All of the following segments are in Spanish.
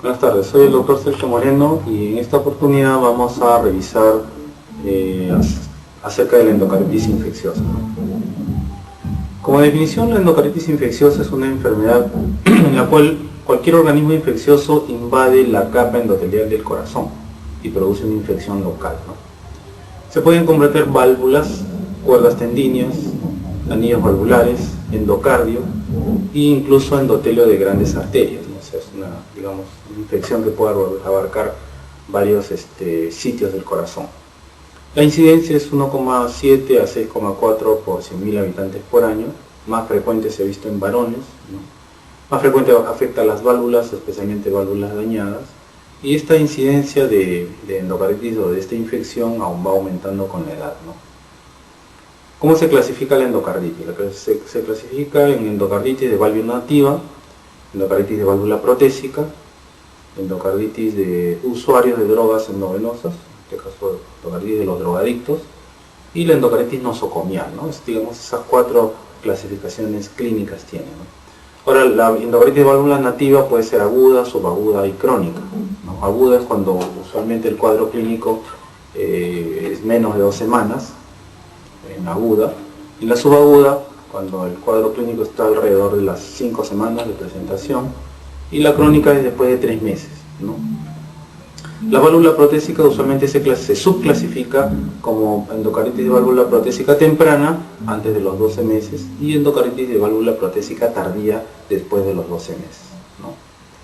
Buenas tardes, soy el doctor Sergio Moreno y en esta oportunidad vamos a revisar acerca de la endocarditis infecciosa. Como definición, la endocarditis infecciosa es una enfermedad en la cual cualquier organismo infeccioso invade la capa endotelial del corazón y produce una infección local, ¿no? Se pueden comprender válvulas, cuerdas tendíneas, anillos valvulares, endocardio e incluso endotelio de grandes arterias, ¿no? O sea, es una infección que puede abarcar varios sitios del corazón. La incidencia es 1,7 a 6,4 por 100.000 habitantes por año. Más frecuente se ha visto en varones, ¿no? Más frecuente afecta a las válvulas, especialmente válvulas dañadas. Y esta incidencia de endocarditis o de esta infección aún va aumentando con la edad, ¿no? ¿Cómo se clasifica la endocarditis? Se clasifica en endocarditis de válvula nativa, endocarditis de válvula protésica, endocarditis de usuarios de drogas endovenosas, en este caso endocarditis de los drogadictos, y la endocarditis nosocomial, ¿no? Esas cuatro clasificaciones clínicas tiene, ¿no? Ahora, la endocarditis de válvula nativa puede ser aguda, subaguda y crónica, ¿no? Aguda es cuando usualmente el cuadro clínico es menos de 2 semanas, en aguda, y la subaguda cuando el cuadro clínico está alrededor de las 5 semanas de presentación, y la crónica es después de 3 meses, ¿no? La válvula protésica usualmente se subclasifica como endocarditis de válvula protésica temprana antes de los 12 meses y endocarditis de válvula protésica tardía después de los 12 meses, ¿no?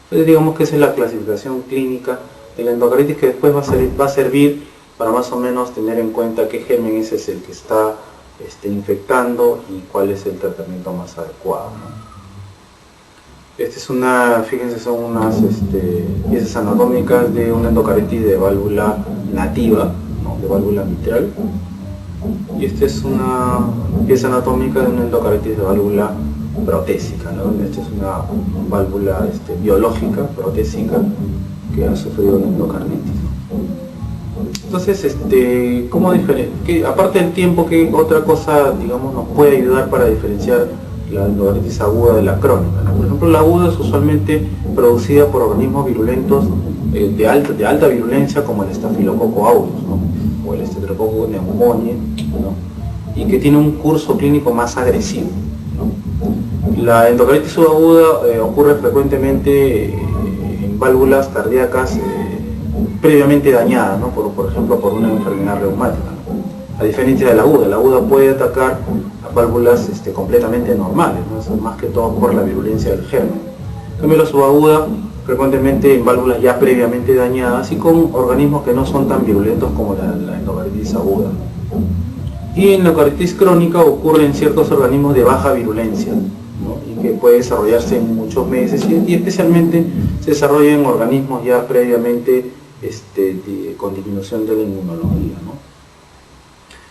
Entonces digamos que esa es la clasificación clínica de la endocarditis, que después va a servir para más o menos tener en cuenta qué germen es el que está infectando y cuál es el tratamiento más adecuado, ¿no? Fíjense, son unas piezas anatómicas de una endocarditis de válvula nativa, ¿no? De válvula mitral. Y esta es una pieza anatómica de una endocarditis de válvula protésica, ¿no? Esta es una válvula biológica, protésica, que ha sufrido una endocarditis. Entonces, aparte del tiempo, ¿qué otra cosa, digamos, nos puede ayudar para diferenciar la endocarditis aguda de la crónica, ¿no? Por ejemplo, la aguda es usualmente producida por organismos virulentos de alta virulencia, como el estafilococo aureus, ¿no? O el Streptococcus pneumoniae, ¿no? Y que tiene un curso clínico más agresivo, ¿no? La endocarditis subaguda ocurre frecuentemente en válvulas cardíacas previamente dañadas, ¿no? Por ejemplo, por una enfermedad reumática, ¿no? A diferencia de la aguda puede atacar a válvulas completamente normales, ¿no? Eso más que todo por la virulencia del germen. En cambio, la subaguda frecuentemente en válvulas ya previamente dañadas y con organismos que no son tan virulentos como la endocarditis aguda. Y en la endocarditis crónica ocurre en ciertos organismos de baja virulencia, ¿no? Y que puede desarrollarse en muchos meses y especialmente se desarrolla en organismos ya previamente con disminución de la inmunología, ¿no?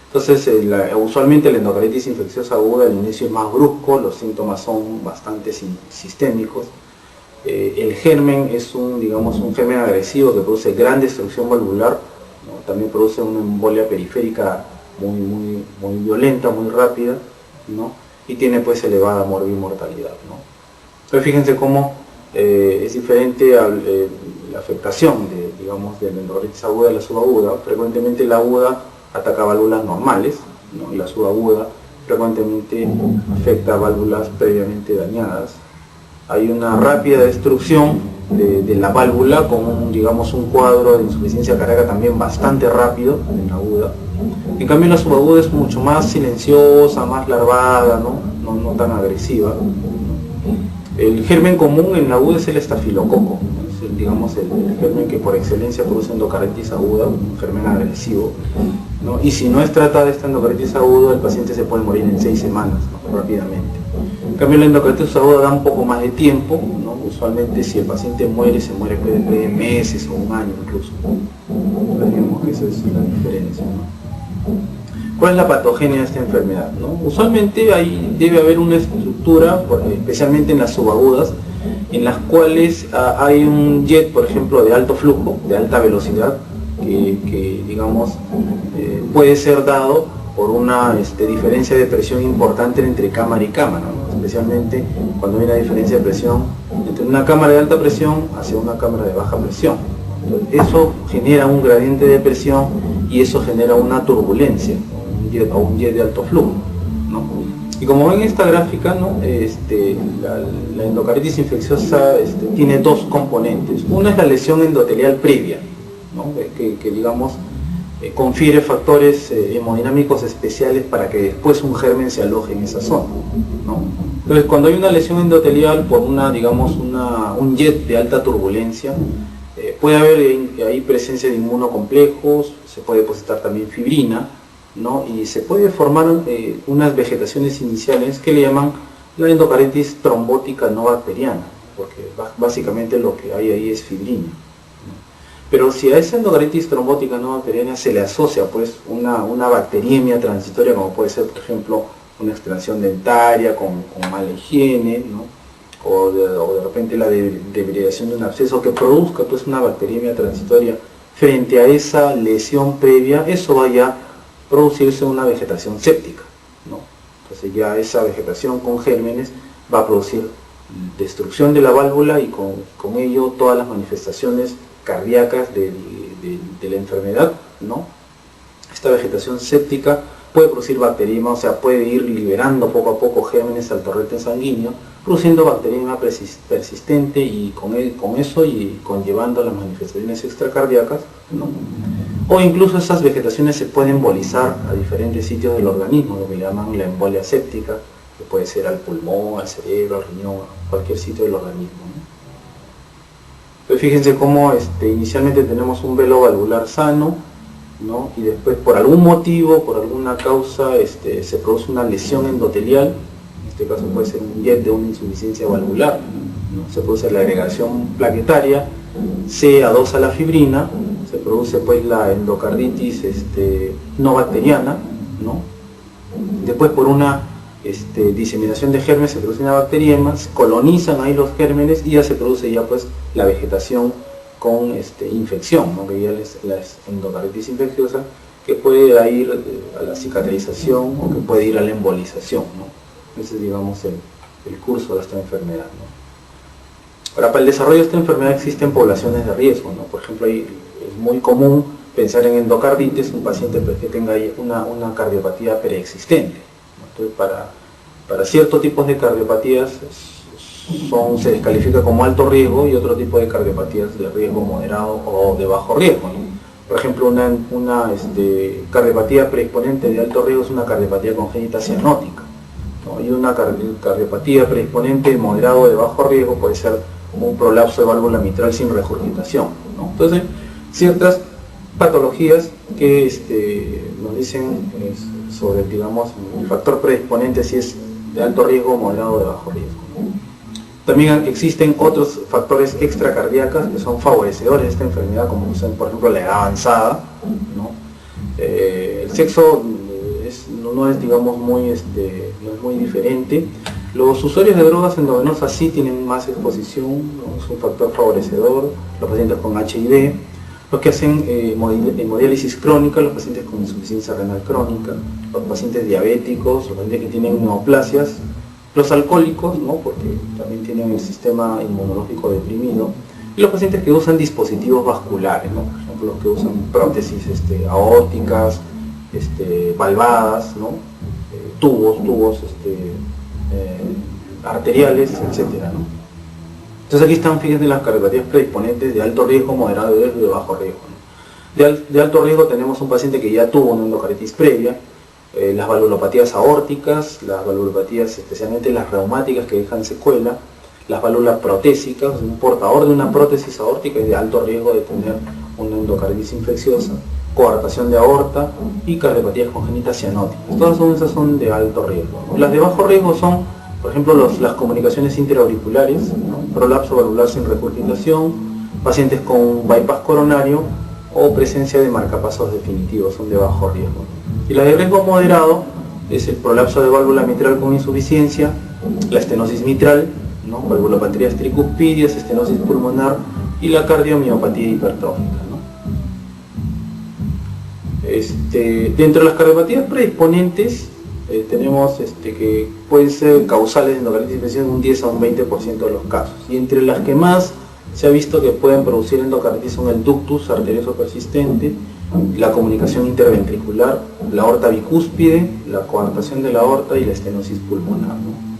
Entonces, usualmente la endocarditis infecciosa aguda al inicio es más brusco, los síntomas son bastante sistémicos. El germen es un germen agresivo que produce gran destrucción valvular, ¿no? También produce una embolia periférica muy violenta, muy rápida, ¿no? Y tiene pues elevada mortalidad, ¿no? Entonces fíjense cómo es diferente a la afectación de la endocarditis aguda a la subaguda. Frecuentemente la aguda ataca válvulas normales, ¿no? Y la subaguda frecuentemente afecta válvulas previamente dañadas. Hay una rápida destrucción de la válvula con un cuadro de insuficiencia cardíaca también bastante rápido en la aguda. En cambio, la subaguda es mucho más silenciosa, más larvada, no tan agresiva. El germen común en la aguda es el estafilococo, el germen que por excelencia produce endocarditis aguda, un germen agresivo, ¿no? Y si no es tratada esta endocarditis aguda, el paciente se puede morir en 6 semanas, ¿no? Rápidamente. En cambio, la endocarditis aguda da un poco más de tiempo, ¿no? Usualmente si el paciente muere, se muere después de meses o un año incluso. Entonces, digamos que esa es la diferencia, ¿no? ¿Cuál es la patogenia de esta enfermedad, ¿no? Usualmente debe haber una estructura, especialmente en las subagudas, en las cuales hay un jet, por ejemplo, de alto flujo, de alta velocidad, que puede ser dado por una diferencia de presión importante entre cámara y cámara, ¿no? Especialmente cuando hay una diferencia de presión entre de una cámara de alta presión hacia una cámara de baja presión. Entonces, eso genera un gradiente de presión y eso genera una turbulencia, un jet de alto flujo, ¿no? Y como ven en esta gráfica, ¿no? La endocarditis infecciosa tiene dos componentes. Una es la lesión endotelial previa, ¿no? que digamos confiere factores hemodinámicos especiales para que después un germen se aloje en esa zona, ¿no? Entonces, cuando hay una lesión endotelial por un jet de alta turbulencia, puede haber ahí presencia de inmunocomplejos, se puede depositar también fibrina, ¿no? Y se puede formar unas vegetaciones iniciales que le llaman la endocarditis trombótica no bacteriana, porque básicamente lo que hay ahí es fibrina, ¿no? Pero si a esa endocarditis trombótica no bacteriana se le asocia pues una bacteriemia transitoria, como puede ser por ejemplo una extracción dentaria con mala higiene, ¿no? o de repente la debilidación de un absceso que produzca pues una bacteriemia transitoria frente a esa lesión previa, eso vaya a producirse una vegetación séptica, ¿no? Entonces ya esa vegetación con gérmenes va a producir destrucción de la válvula y con ello todas las manifestaciones cardíacas de la enfermedad, ¿no? Esta vegetación séptica puede producir bacteriemia, o sea, puede ir liberando poco a poco gérmenes al torrente sanguíneo, produciendo bacteriemia persistente y con eso y conllevando las manifestaciones extracardíacas, ¿no? O incluso esas vegetaciones se pueden embolizar a diferentes sitios del organismo, lo que llaman la embolia séptica, que puede ser al pulmón, al cerebro, al riñón, a cualquier sitio del organismo, ¿no? Entonces fíjense cómo inicialmente tenemos un velo valvular sano, ¿no? Y después por algún motivo, por alguna causa, se produce una lesión endotelial. En este caso puede ser un jet de una insuficiencia valvular, ¿no? Se produce la agregación plaquetaria, se adosa la fibrina, se produce pues la endocarditis no bacteriana, ¿no? Después por una diseminación de gérmenes se produce una bacteriema, se colonizan ahí los gérmenes y ya se produce ya pues la vegetación con infección, ¿no? Que ya es la endocarditis infecciosa, que puede ir a la cicatrización o que puede ir a la embolización, ¿no? Ese es, digamos, el curso de esta enfermedad, ¿no? Ahora, para el desarrollo de esta enfermedad existen poblaciones de riesgo, ¿no? Por ejemplo, es muy común pensar en endocarditis, un paciente que tenga ahí una cardiopatía preexistente, ¿no? Entonces, para ciertos tipos de cardiopatías se descalifica como alto riesgo y otro tipo de cardiopatías de riesgo moderado o de bajo riesgo, ¿no? Por ejemplo, una cardiopatía predisponente de alto riesgo es una cardiopatía congénita cianótica, ¿no? Y una cardiopatía predisponente moderado de bajo riesgo puede ser un prolapso de válvula mitral sin regurgitación, ¿no? Entonces, ciertas patologías que nos dicen sobre, digamos, el factor predisponente si es de alto riesgo, moderado o de bajo riesgo, ¿no? También existen otros factores extracardíacos que son favorecedores de esta enfermedad, como son, por ejemplo, la edad avanzada, ¿no? El sexo no es, digamos, no es muy diferente. Los usuarios de drogas endovenosas sí tienen más exposición, ¿no? Es un factor favorecedor. Los pacientes con HIV, los que hacen hemodiálisis crónica, los pacientes con insuficiencia renal crónica, los pacientes diabéticos, los pacientes que tienen neoplasias, los alcohólicos, ¿no? Porque también tienen el sistema inmunológico deprimido, y los pacientes que usan dispositivos vasculares, ¿no? Por ejemplo, los que usan prótesis aórticas, valvadas, ¿no? Tubos arteriales, etcétera, ¿no? Entonces aquí están, fíjense, las cardiopatías predisponentes de alto riesgo, moderado y de bajo riesgo, ¿no? De alto riesgo tenemos un paciente que ya tuvo una endocarditis previa, las valvulopatías aórticas, las valvulopatías especialmente las reumáticas que dejan secuela, las válvulas protésicas. Un portador de una prótesis aórtica es de alto riesgo de tener una endocarditis infecciosa, coartación de aorta y cardiopatías congénitas cianóticas. Todas esas son de alto riesgo, ¿no? Las de bajo riesgo son, por ejemplo, las comunicaciones interauriculares, ¿no? Prolapso valvular sin regurgitación, pacientes con bypass coronario o presencia de marcapasos definitivos, son de bajo riesgo. Y la de riesgo moderado es el prolapso de válvula mitral con insuficiencia, la estenosis mitral, ¿no? Valvulopatías tricuspidias, estenosis pulmonar y la cardiomiopatía hipertrófica, ¿no? Dentro de las cardiopatías predisponentes tenemos que pueden ser causales de endocarditis infecciosa en un 10 a un 20% de los casos. Y entre las que más se ha visto que pueden producir endocarditis son el ductus arterioso persistente, la comunicación interventricular, la aorta bicúspide, la coartación de la aorta y la estenosis pulmonar, ¿no?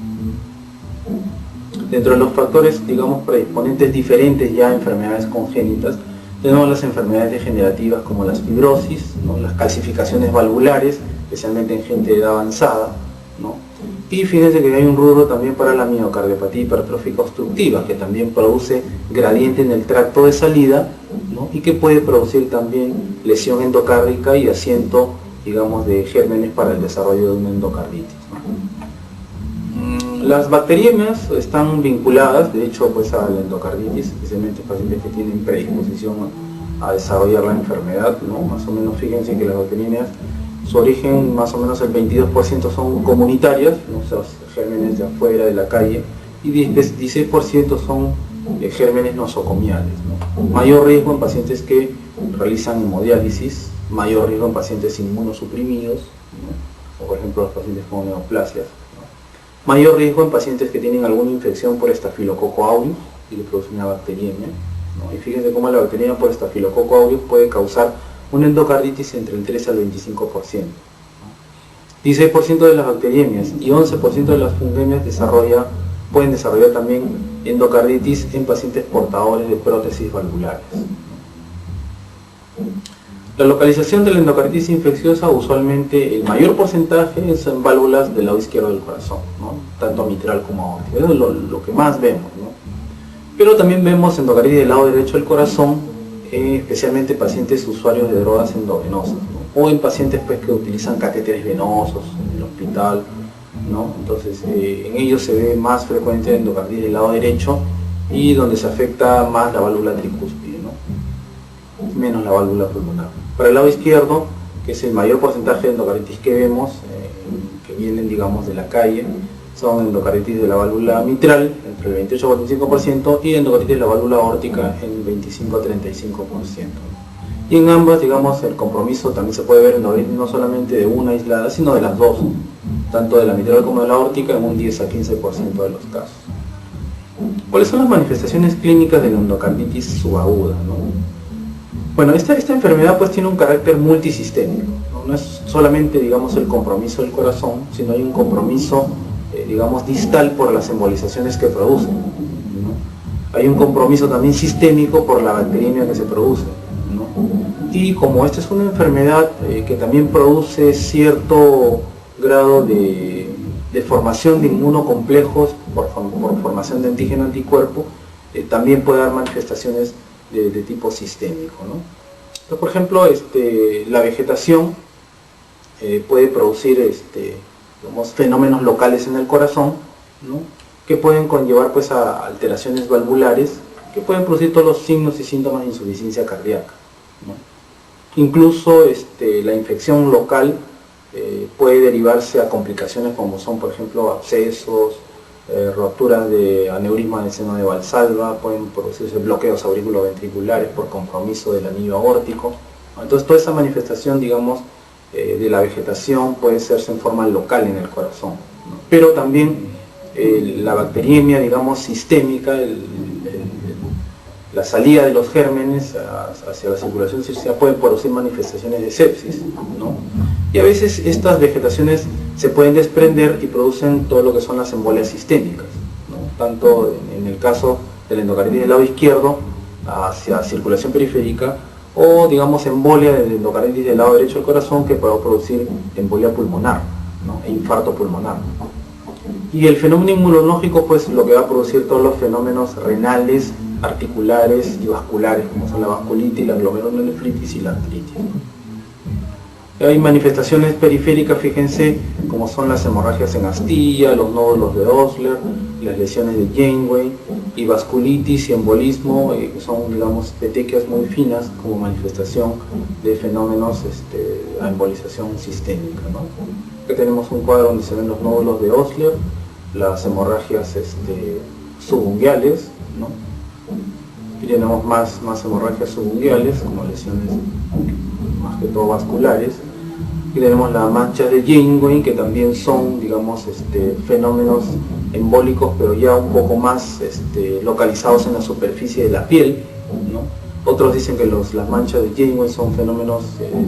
Dentro de los factores, digamos, predisponentes diferentes ya a enfermedades congénitas, tenemos las enfermedades degenerativas como las fibrosis, ¿no? Las calcificaciones valvulares, especialmente en gente de edad avanzada, ¿no? Y fíjense que hay un rubro también para la miocardiopatía hipertrófica obstructiva, que también produce gradiente en el tracto de salida, ¿no? Y que puede producir también lesión endocárdica y asiento, digamos, de gérmenes para el desarrollo de una endocarditis, ¿no? Las bacteriemias están vinculadas, de hecho, pues a la endocarditis, especialmente pacientes que tienen predisposición a desarrollar la enfermedad, ¿no? Más o menos fíjense que las bacteriemias, su origen más o menos el 22% son comunitarias, ¿no? O sea, gérmenes de afuera, de la calle, y 16% son gérmenes nosocomiales, ¿no? Mayor riesgo en pacientes que realizan hemodiálisis, mayor riesgo en pacientes inmunosuprimidos, ¿no? O por ejemplo los pacientes con neoplasias, ¿no? Mayor riesgo en pacientes que tienen alguna infección por Staphylococcus aureus y le produce una bacteriemia, ¿no? Y fíjense cómo la bacteriemia por Staphylococcus aureus puede causar una endocarditis entre el 3 al 25%. 16% de las bacteriemias y 11% de las fungemias pueden desarrollar también endocarditis en pacientes portadores de prótesis valvulares. La localización de la endocarditis infecciosa, usualmente el mayor porcentaje es en válvulas del lado izquierdo del corazón, ¿no? Tanto mitral como aórtica. Eso es lo que más vemos, ¿no? Pero también vemos endocarditis del lado derecho del corazón, especialmente pacientes usuarios de drogas endovenosas, ¿no? O en pacientes pues, que utilizan catéteres venosos en el hospital, ¿no? Entonces en ellos se ve más frecuente endocarditis del lado derecho y donde se afecta más la válvula tricúspide, ¿no? Menos la válvula pulmonar. Para el lado izquierdo, que es el mayor porcentaje de endocarditis que vemos, que vienen, digamos, de la calle, son endocarditis de la válvula mitral, entre el 28 y 45%, y endocarditis de la válvula aórtica en 25 a 35%. Y en ambas, digamos, el compromiso también se puede ver endocarditis no solamente de una aislada, sino de las dos, tanto de la mitral como de la aórtica, en un 10 a 15% de los casos. ¿Cuáles son las manifestaciones clínicas de la endocarditis subaguda, ¿no? Bueno, esta enfermedad pues tiene un carácter multisistémico, ¿no? No es solamente, digamos, el compromiso del corazón, sino hay un compromiso digamos, distal por las embolizaciones que producen, ¿no? Hay un compromiso también sistémico por la bacteriemia que se produce, ¿no? Y como esta es una enfermedad que también produce cierto grado de formación de inmunocomplejos por formación de antígeno anticuerpo, también puede dar manifestaciones de tipo sistémico, ¿no? Entonces, por ejemplo, la vegetación puede producir digamos, fenómenos locales en el corazón, ¿no? Que pueden conllevar pues, a alteraciones valvulares que pueden producir todos los signos y síntomas de insuficiencia cardíaca, ¿no? Incluso la infección local puede derivarse a complicaciones como son, por ejemplo, abscesos, roturas de aneurisma del seno de Valsalva, pueden producirse bloqueos auriculoventriculares por compromiso del anillo aórtico, ¿no? Entonces toda esa manifestación, digamos, de la vegetación puede hacerse en forma local en el corazón, ¿no? Pero también la bacteriemia, digamos, sistémica, la salida de los gérmenes hacia la circulación sistémica puede producir manifestaciones de sepsis, ¿no? Y a veces estas vegetaciones se pueden desprender y producen todo lo que son las embolias sistémicas, ¿no? Tanto en el caso del endocarditis del lado izquierdo hacia circulación periférica, o digamos embolia del endocarditis del lado derecho del corazón que puede producir embolia pulmonar, ¿no? E infarto pulmonar. Y el fenómeno inmunológico pues lo que va a producir todos los fenómenos renales, articulares y vasculares como son la vasculitis, la glomerulonefritis y la artritis. Hay manifestaciones periféricas, fíjense, como son las hemorragias en astilla, los nódulos de Osler, las lesiones de Janeway, y vasculitis y embolismo, que son, digamos, petequias muy finas como manifestación de fenómenos a embolización sistémica, ¿no? Aquí tenemos un cuadro donde se ven los nódulos de Osler, las hemorragias subunguales, ¿no? Y tenemos más hemorragias subunguales como lesiones más que todo vasculares. Y tenemos las manchas de Janeway, que también son, digamos, fenómenos embólicos, pero ya un poco más localizados en la superficie de la piel, ¿no? Otros dicen que las manchas de Janeway son fenómenos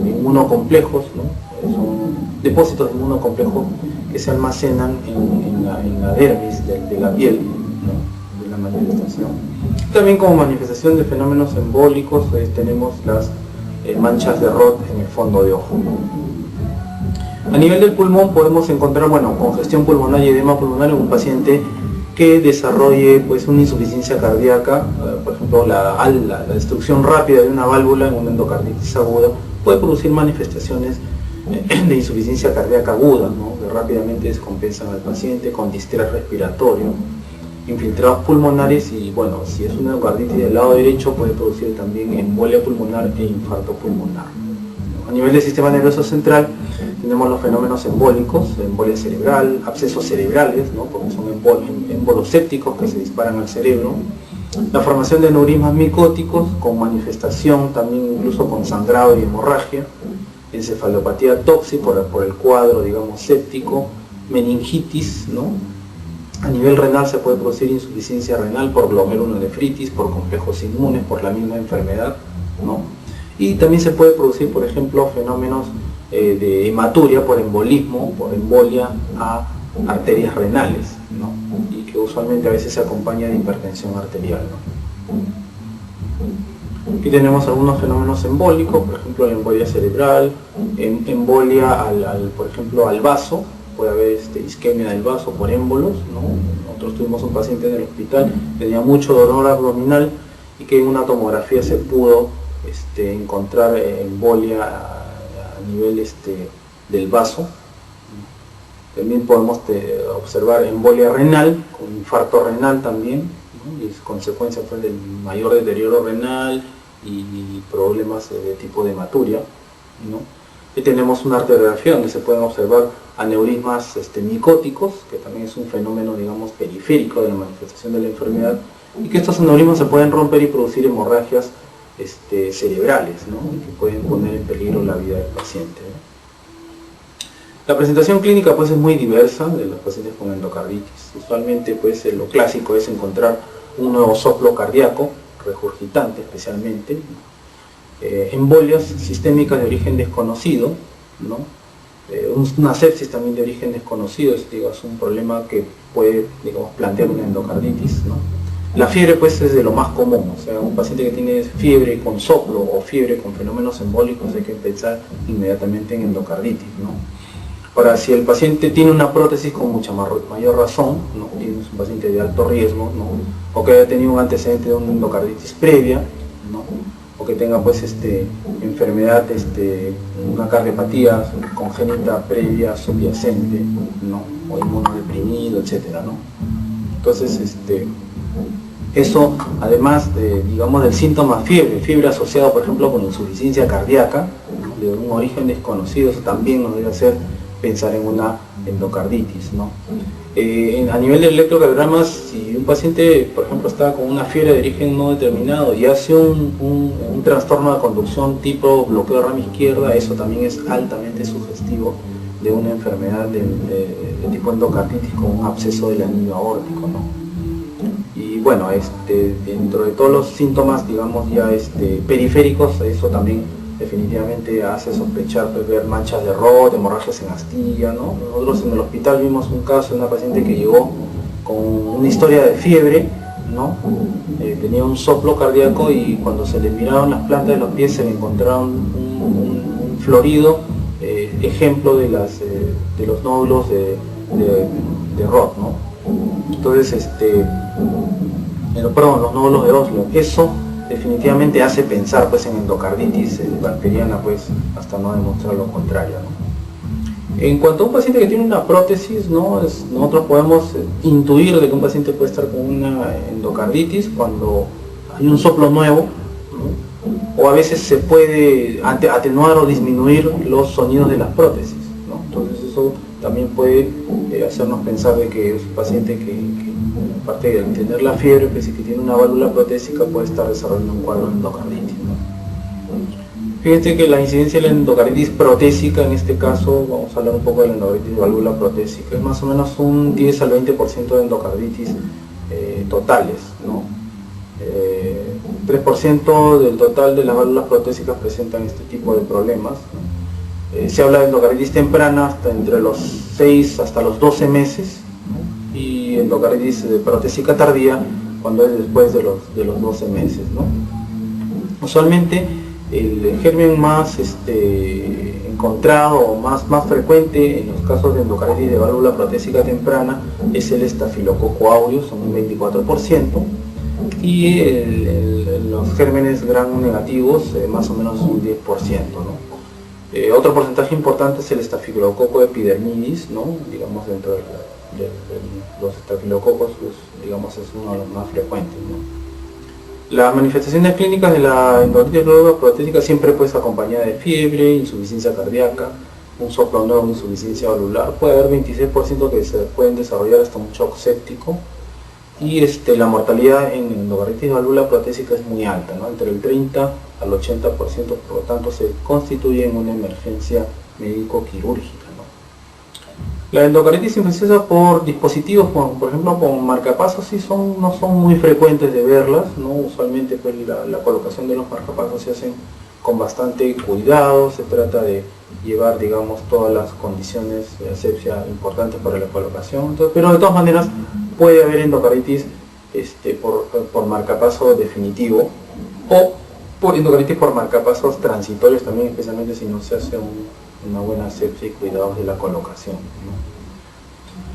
inmunocomplejos, ¿no? Son depósitos de inmunocomplejos que se almacenan en la dermis de la piel, ¿no? De la manifestación. También como manifestación de fenómenos embólicos tenemos las manchas de Roth en el fondo de ojo. A nivel del pulmón podemos encontrar, bueno, congestión pulmonar y edema pulmonar en un paciente que desarrolle pues una insuficiencia cardíaca, por ejemplo la destrucción rápida de una válvula en una endocarditis aguda puede producir manifestaciones de insuficiencia cardíaca aguda, ¿no? Que rápidamente descompensan al paciente con distrés respiratorio, infiltrados pulmonares y bueno, si es una endocarditis del lado derecho puede producir también embolia pulmonar e infarto pulmonar. A nivel del sistema nervioso central tenemos los fenómenos embólicos, embolia cerebral, abscesos cerebrales, ¿no? Porque son émbolos sépticos que se disparan al cerebro, la formación de neurismas micóticos con manifestación también incluso con sangrado y hemorragia, encefalopatía tóxica por el cuadro, digamos, séptico, meningitis, ¿no? A nivel renal se puede producir insuficiencia renal por glomerulonefritis, por complejos inmunes, por la misma enfermedad, ¿no? Y también se puede producir, por ejemplo, fenómenos de hematuria por embolismo, por embolia a arterias renales, ¿no? Y que usualmente a veces se acompaña de hipertensión arterial, ¿no? Aquí tenemos algunos fenómenos embólicos, por ejemplo la embolia cerebral, embolia por ejemplo al vaso, puede haber isquemia del vaso por émbolos, ¿no? Nosotros tuvimos un paciente en el hospital que tenía mucho dolor abdominal y que en una tomografía se pudo encontrar embolia a nivel del vaso. También podemos observar embolia renal, con infarto renal también, ¿no? Y es consecuencia pues, del mayor deterioro renal y problemas de tipo de hematuria, ¿no? Y tenemos una arteriografía donde se pueden observar aneurismas micóticos, que también es un fenómeno, digamos, periférico de la manifestación de la enfermedad, y que estos aneurismas se pueden romper y producir hemorragias cerebrales, ¿no? Que pueden poner en peligro la vida del paciente, ¿no? La presentación clínica pues es muy diversa de los pacientes con endocarditis. Usualmente pues lo clásico es encontrar un nuevo soplo cardíaco, regurgitante especialmente, embolias sistémicas de origen desconocido, ¿no? Una sepsis también de origen desconocido, es un problema que puede, digamos, plantear una endocarditis, ¿no? La fiebre pues es de lo más común, o sea, un paciente que tiene fiebre con soplo o fiebre con fenómenos embólicos hay que pensar inmediatamente en endocarditis, ¿no? Ahora, si el paciente tiene una prótesis con mucha mayor razón, ¿no? Es un paciente de alto riesgo, ¿no? O que haya tenido un antecedente de una endocarditis previa, ¿no? O que tenga pues enfermedad, una cardiopatía congénita previa subyacente, ¿no? O inmunodeprimido, etcétera, ¿no? Entonces, eso, además digamos, del síntoma fiebre asociado, por ejemplo, con insuficiencia cardíaca, ¿no? De un origen desconocido, eso también nos debe hacer pensar en una endocarditis, ¿no? A nivel de electrocardiogramas, si un paciente, por ejemplo, está con una fiebre de origen no determinado y hace un trastorno de conducción tipo bloqueo de rama izquierda, eso también es altamente sugestivo de una enfermedad de tipo endocarditis con un absceso del anillo aórtico, ¿no? Y bueno, dentro de todos los síntomas, digamos, ya periféricos, eso también definitivamente hace sospechar ver manchas de Roth, hemorragias en astilla, ¿no? Nosotros en el hospital vimos un caso de una paciente que llegó con una historia de fiebre, ¿no? Tenía un soplo cardíaco y cuando se le miraron las plantas de los pies se le encontraron un florido, ejemplo de los nódulos de Roth, ¿no? Entonces, perdón, los nódulos de Oslo. Eso definitivamente hace pensar pues en endocarditis bacteriana, pues hasta no demostrar lo contrario, ¿no? En cuanto a un paciente que tiene una prótesis, ¿no? Nosotros podemos intuir de que un paciente puede estar con una endocarditis cuando hay un soplo nuevo, ¿no? O a veces se puede atenuar o disminuir los sonidos de las prótesis, ¿no? Entonces eso también puede hacernos pensar de que es un paciente que aparte de tener la fiebre, pues si que tiene una válvula protésica puede estar desarrollando un cuadro de endocarditis, ¿no? Fíjense que la incidencia de la endocarditis protésica, en este caso, vamos a hablar un poco de la endocarditis de válvula protésica, es más o menos un 10 al 20% de endocarditis totales, ¿no? 3% del total de las válvulas protésicas presentan este tipo de problemas, ¿no? Se habla de endocarditis temprana hasta entre los 6 hasta los 12 meses, ¿no? Y endocarditis protésica tardía cuando es después de los 12 meses, ¿no? Usualmente el germen más encontrado o más frecuente en los casos de endocarditis de válvula protésica temprana es el Staphylococcus aureus, son un 24%, y los gérmenes gram negativos más o menos un 10%, ¿no? Otro porcentaje importante es el Staphylococcus epidermidis, ¿no? Digamos dentro de los estafilococos, pues, digamos es uno de los más frecuentes, ¿no? Las manifestaciones clínicas de la endocarditis de válvula protésica siempre pues acompañada de fiebre, insuficiencia cardíaca, un soplo nuevo, insuficiencia valvular. Puede haber 26% que se pueden desarrollar hasta un shock séptico, y la mortalidad en endocarditis de válvula protésica es muy alta, ¿no? Entre el 30 al 80%, por lo tanto se constituye en una emergencia médico-quirúrgica. La endocarditis infecciosa por dispositivos, por ejemplo con marcapasos, sí no son muy frecuentes de verlas, ¿no? Usualmente pues, la colocación de los marcapasos se hacen con bastante cuidado, se trata de llevar, digamos, todas las condiciones de asepsia importantes para la colocación, entonces, pero de todas maneras puede haber endocarditis por marcapaso definitivo o por endocarditis por marcapasos transitorios también, especialmente si no se hace una buena asepsia y cuidados de la colocación, ¿no?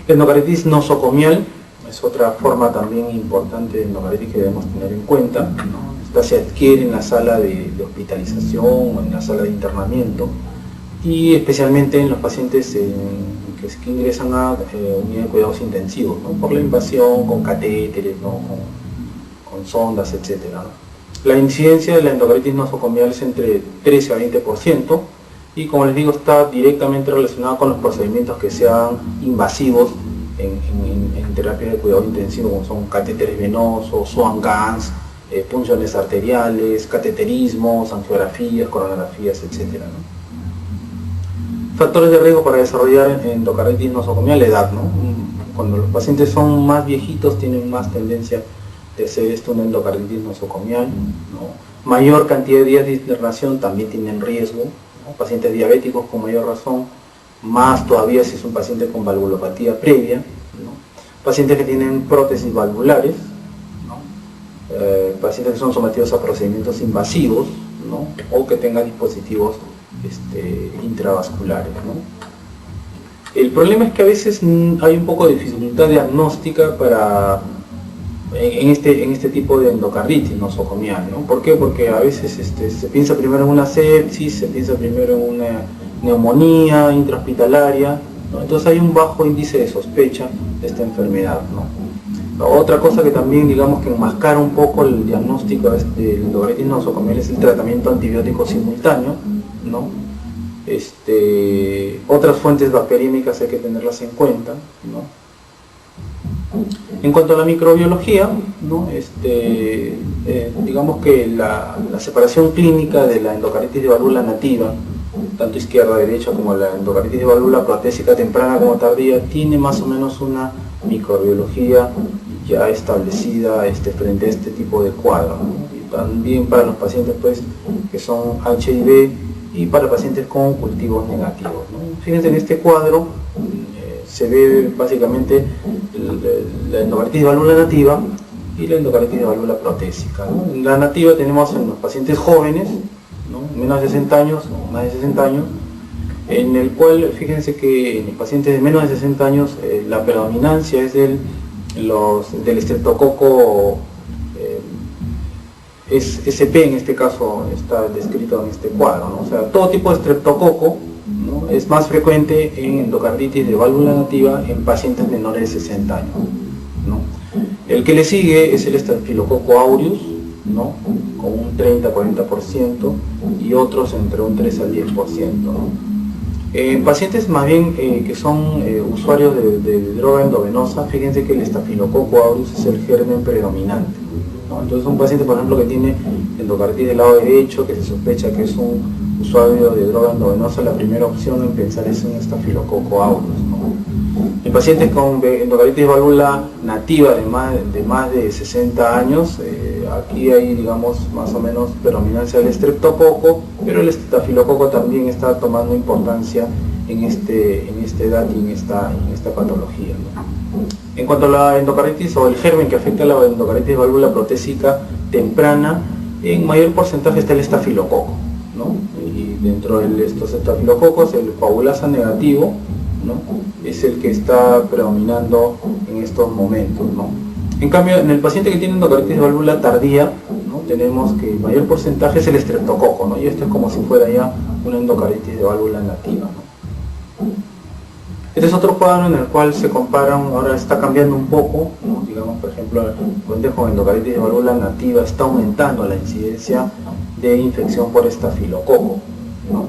La endocarditis nosocomial es otra forma también importante de endocarditis que debemos tener en cuenta, ¿no? Esta se adquiere en la sala de hospitalización o en la sala de internamiento, y especialmente en los pacientes que ingresan a unidad de cuidados intensivos, ¿no? Por la invasión con catéteres, ¿no? con sondas, etc., ¿no? La incidencia de la endocarditis nosocomial es entre 13 a 20%, y como les digo está directamente relacionado con los procedimientos que sean invasivos en terapia de cuidado intensivo, como son catéteres venosos, Swan-Ganz, punciones arteriales, cateterismos, angiografías, coronografías, etc., ¿no? Factores de riesgo para desarrollar endocarditis nosocomial: la edad, ¿no? Cuando los pacientes son más viejitos tienen más tendencia de hacer una endocarditis nosocomial, ¿no? Mayor cantidad de días de internación también tienen riesgo, ¿no? Pacientes diabéticos con mayor razón, más todavía si es un paciente con valvulopatía previa, ¿no? Pacientes que tienen prótesis valvulares, ¿no? Pacientes que son sometidos a procedimientos invasivos, ¿no? O que tengan dispositivos intravasculares, ¿no? El problema es que a veces hay un poco de dificultad diagnóstica en este tipo de endocarditis nosocomial, ¿no? ¿Por qué? Porque a veces se piensa primero en una sepsis, se piensa primero en una neumonía intrahospitalaria, ¿no? Entonces hay un bajo índice de sospecha de esta enfermedad, ¿no? Otra cosa que también, digamos, que enmascara un poco el diagnóstico de endocarditis nosocomial es el tratamiento antibiótico simultáneo, ¿no? Otras fuentes bacteriémicas hay que tenerlas en cuenta, ¿no? En cuanto a la microbiología, ¿no? Digamos que la separación clínica de la endocarditis de válvula nativa, tanto izquierda-derecha como la endocarditis de válvula protésica temprana como tardía, tiene más o menos una microbiología ya establecida frente a este tipo de cuadro, ¿no? Y también para los pacientes pues, que son HIV y para pacientes con cultivos negativos, ¿no? Fíjense en este cuadro, se ve básicamente la endocarditis de válvula nativa y la endocarditis de válvula protésica, ¿no? En la nativa tenemos en los pacientes jóvenes, ¿no? Menos de 60 años, más de 60 años, en el cual fíjense que en los pacientes de menos de 60 años la predominancia es del estreptococo SP, en este caso está descrito en este cuadro, ¿no? O sea, todo tipo de estreptococo, ¿no? Es más frecuente en endocarditis de válvula nativa en pacientes menores de 60 años, ¿no? El que le sigue es el Staphylococcus aureus, ¿no? Con un 30-40% y otros entre un 3 al 10%, ¿no? Pacientes más bien que son usuarios de droga endovenosa, fíjense que el Staphylococcus aureus es el germen predominante, ¿no? Entonces un paciente, por ejemplo, que tiene endocarditis del lado derecho, que se sospecha que es un usuario de droga endovenosa, la primera opción en pensar es un estafilococo aureus, ¿no? En pacientes con endocarditis de válvula nativa de más de 60 años, aquí hay, digamos, más o menos predominancia del estreptococo, pero el estafilococo también está tomando importancia en esta edad y en esta patología, ¿no? En cuanto a la endocarditis o el germen que afecta a la endocarditis de válvula protésica temprana, en mayor porcentaje está el estafilococo, ¿no? Y dentro de estos estafilococos, el coagulasa negativo, ¿no?, es el que está predominando en estos momentos, ¿no? En cambio, en el paciente que tiene endocarditis de válvula tardía, ¿no?, tenemos que el mayor porcentaje es el estreptococo, ¿no? Y esto es como si fuera ya una endocarditis de válvula nativa, ¿no? Este es otro cuadro en el cual se comparan, ahora está cambiando un poco, ¿no? Digamos, por ejemplo, el paciente con endocarditis de válvula nativa está aumentando la incidencia de infección por estafilococo, ¿no?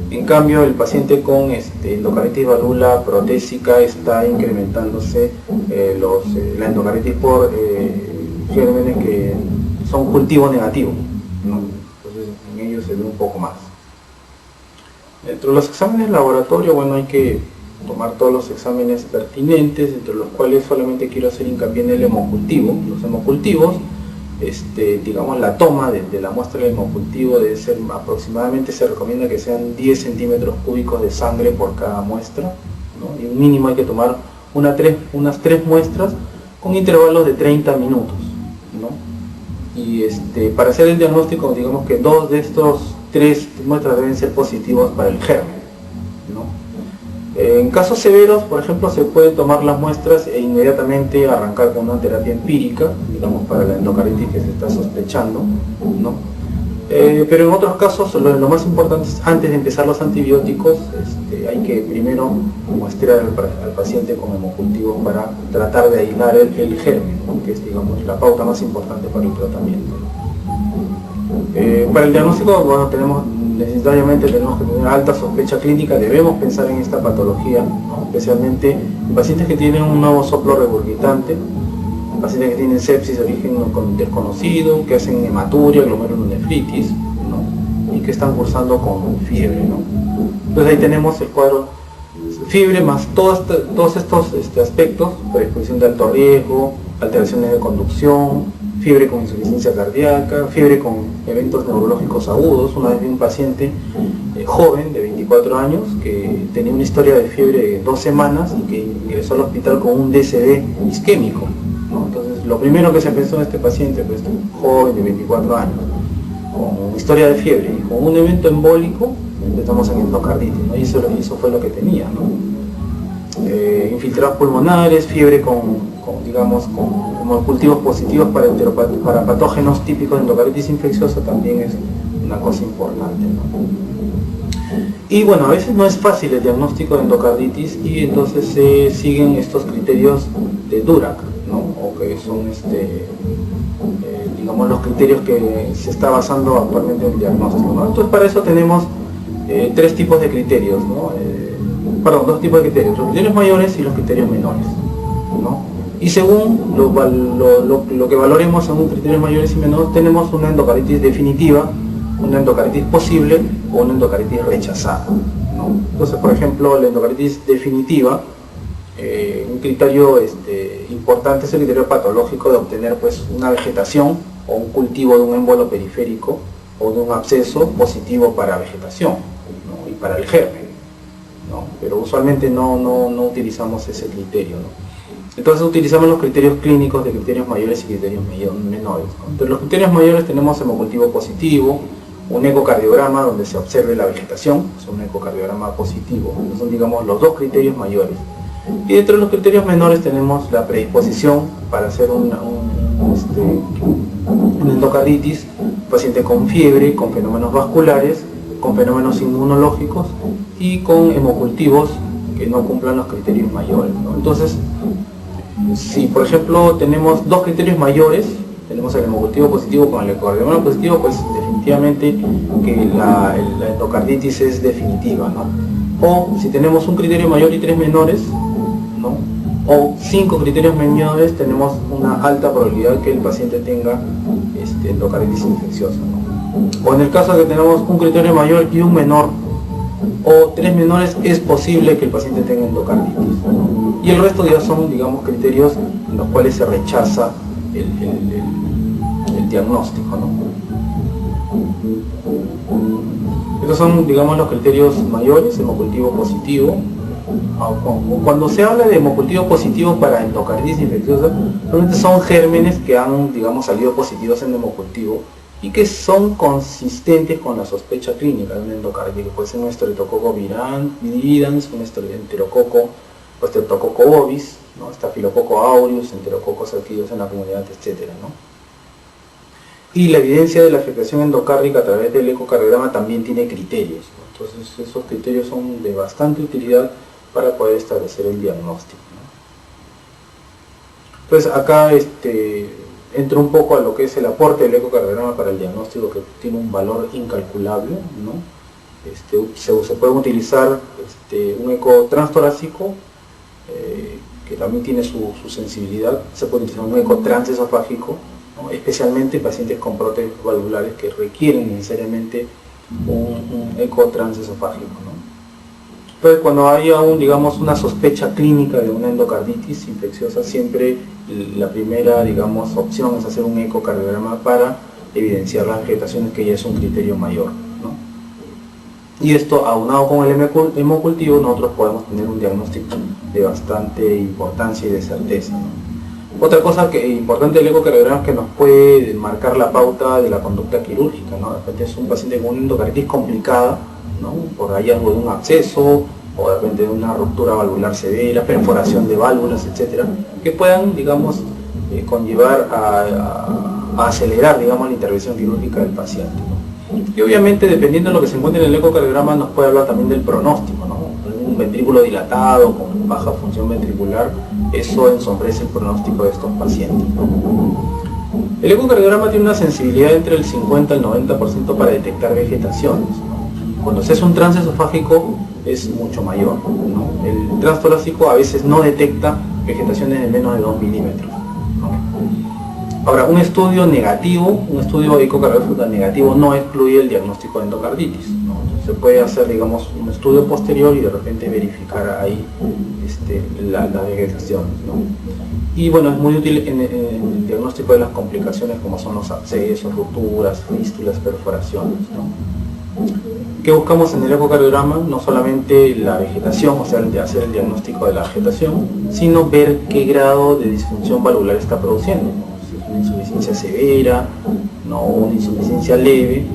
En cambio, el paciente con endocarditis de válvula protésica está incrementándose la endocarditis por gérmenes que son cultivo negativo, ¿no? Entonces en ellos se ve un poco más. Dentro de los exámenes de laboratorio, bueno, hay que tomar todos los exámenes pertinentes, entre los cuales solamente quiero hacer hincapié en el hemocultivo. Los hemocultivos, digamos, la toma de la muestra del hemocultivo debe ser aproximadamente, se recomienda que sean 10 centímetros cúbicos de sangre por cada muestra, ¿no? Y un mínimo hay que tomar unas 3 muestras con intervalos de 30 minutos, ¿no? Y para hacer el diagnóstico, digamos que 2 de estos 3 muestras deben ser positivos para el germen, ¿no? En casos severos, por ejemplo, se pueden tomar las muestras e inmediatamente arrancar con una terapia empírica, digamos, para la endocarditis que se está sospechando, ¿no? Pero en otros casos, lo más importante es, antes de empezar los antibióticos, hay que primero muestrear al paciente con hemocultivos para tratar de aislar el germen, ¿no?, que es, digamos, la pauta más importante para el tratamiento. Para el diagnóstico, bueno, necesariamente tenemos que tener alta sospecha clínica, debemos pensar en esta patología, ¿no?, especialmente en pacientes que tienen un nuevo soplo regurgitante, pacientes que tienen sepsis de origen desconocido, que hacen hematuria, glomerulonefritis, ¿no?, y que están cursando con fiebre, ¿no? Entonces ahí tenemos el cuadro: fiebre más todos estos aspectos, predisposición de alto riesgo, alteraciones de conducción, fiebre con insuficiencia cardíaca, fiebre con eventos neurológicos agudos. Una vez vi un paciente joven de 24 años que tenía una historia de fiebre de 2 semanas y que ingresó al hospital con un DCD isquémico, ¿no? Entonces lo primero que se pensó en este paciente, pues, joven de 24 años, con historia de fiebre y con un evento embólico, estamos en endocarditis, ¿no? Y eso fue lo que tenía, ¿no? Infiltrados pulmonares, fiebre con cultivos positivos para patógenos típicos de endocarditis infecciosa, también es una cosa importante, ¿no? Y bueno, a veces no es fácil el diagnóstico de endocarditis y entonces se siguen estos criterios de Durac, ¿no?, o que son digamos, los criterios que se está basando actualmente en el diagnóstico, ¿no? Entonces para eso tenemos 3 tipos de criterios, ¿no? Perdón, 2 tipos de criterios: los criterios mayores y los criterios menores, ¿no? Y según lo que valoremos según criterios mayores y menores, tenemos una endocarditis definitiva, una endocarditis posible o una endocarditis rechazada, ¿no? Entonces, por ejemplo, la endocarditis definitiva, un criterio importante es el criterio patológico de obtener, pues, una vegetación o un cultivo de un émbolo periférico o de un absceso positivo para vegetación, ¿no?, y para el germen, ¿no? Pero usualmente no utilizamos ese criterio, ¿no? Entonces utilizamos los criterios clínicos de criterios mayores y criterios menores, ¿no? Entre los criterios mayores tenemos hemocultivo positivo, un ecocardiograma donde se observe la vegetación, es un ecocardiograma positivo. Esos son, digamos, los 2 criterios mayores. Y dentro de los criterios menores tenemos la predisposición para hacer una endocarditis, paciente con fiebre, con fenómenos vasculares, con fenómenos inmunológicos y con hemocultivos que no cumplan los criterios mayores, ¿no? Entonces, si por ejemplo tenemos 2 criterios mayores, tenemos el hemocultivo positivo con el ecocardiograma positivo, pues definitivamente que la endocarditis es definitiva, ¿no? O si tenemos un criterio mayor y 3 menores, ¿no?, o 5 criterios menores, tenemos una alta probabilidad que el paciente tenga endocarditis infecciosa, ¿no? O en el caso de que tenemos un criterio mayor y un menor, o 3 menores, es posible que el paciente tenga endocarditis, ¿no? Y el resto ya son, digamos, criterios en los cuales se rechaza el diagnóstico, ¿no? Estos son, digamos, los criterios mayores: hemocultivo positivo. Cuando se habla de hemocultivo positivo para endocarditis infecciosa, realmente son gérmenes que han, digamos, salido positivos en hemocultivo y que son consistentes con la sospecha clínica de una endocarditis, que puede ser un Streptococcus viridans, un enterococo o Streptococcus bovis, ¿no? Staphylococcus aureus, enterococos adquiridos en la comunidad, etcétera, ¿no? Y la evidencia de la afectación endocárdica a través del ecocardiograma también tiene criterios, ¿no? Entonces esos criterios son de bastante utilidad para poder establecer el diagnóstico, ¿no? Entonces acá entra un poco a lo que es el aporte del ecocardiograma para el diagnóstico, que tiene un valor incalculable, ¿no? Se puede utilizar un eco transtorácico, que también tiene su sensibilidad. Se puede utilizar un eco transesofágico, ¿no? Especialmente en pacientes con prótesis valvulares que requieren necesariamente un eco transesofágico, ¿no? Entonces, cuando hay aún, digamos, una sospecha clínica de una endocarditis infecciosa, siempre la primera, digamos, opción es hacer un ecocardiograma para evidenciar las vegetaciones, que ya es un criterio mayor, ¿no? Y esto, aunado con el hemocultivo, nosotros podemos tener un diagnóstico de bastante importancia y de certeza, ¿no? Otra cosa importante del ecocardiograma es que nos puede marcar la pauta de la conducta quirúrgica, ¿no? De repente es un paciente con una endocarditis complicada, ¿no? Por hallazgo de un absceso, o de repente de una ruptura valvular severa, perforación de válvulas, etcétera, que puedan, digamos, conllevar a acelerar, digamos, la intervención quirúrgica del paciente, ¿no? Y obviamente, dependiendo de lo que se encuentre en el ecocardiograma, nos puede hablar también del pronóstico, ¿no? Un ventrículo dilatado con baja función ventricular, eso ensombrece el pronóstico de estos pacientes, ¿no? El ecocardiograma tiene una sensibilidad entre el 50 al 90% para detectar vegetaciones, ¿no? Cuando se hace un transesofágico es mucho mayor, ¿no? El transtorácico a veces no detecta vegetaciones de menos de 2 milímetros, ¿no? Ahora, un estudio ecocardiográfico negativo no excluye el diagnóstico de endocarditis, ¿no? Se puede hacer, digamos, un estudio posterior y de repente verificar ahí la vegetación, ¿no? Y bueno, es muy útil en el diagnóstico de las complicaciones, como son los abscesos, rupturas, fístulas, perforaciones, ¿no? ¿Qué buscamos en el ecocardiograma? No solamente la vegetación, o sea, hacer el diagnóstico de la vegetación, sino ver qué grado de disfunción valvular está produciendo, ¿no? Si es una insuficiencia severa, ¿no? O una insuficiencia leve,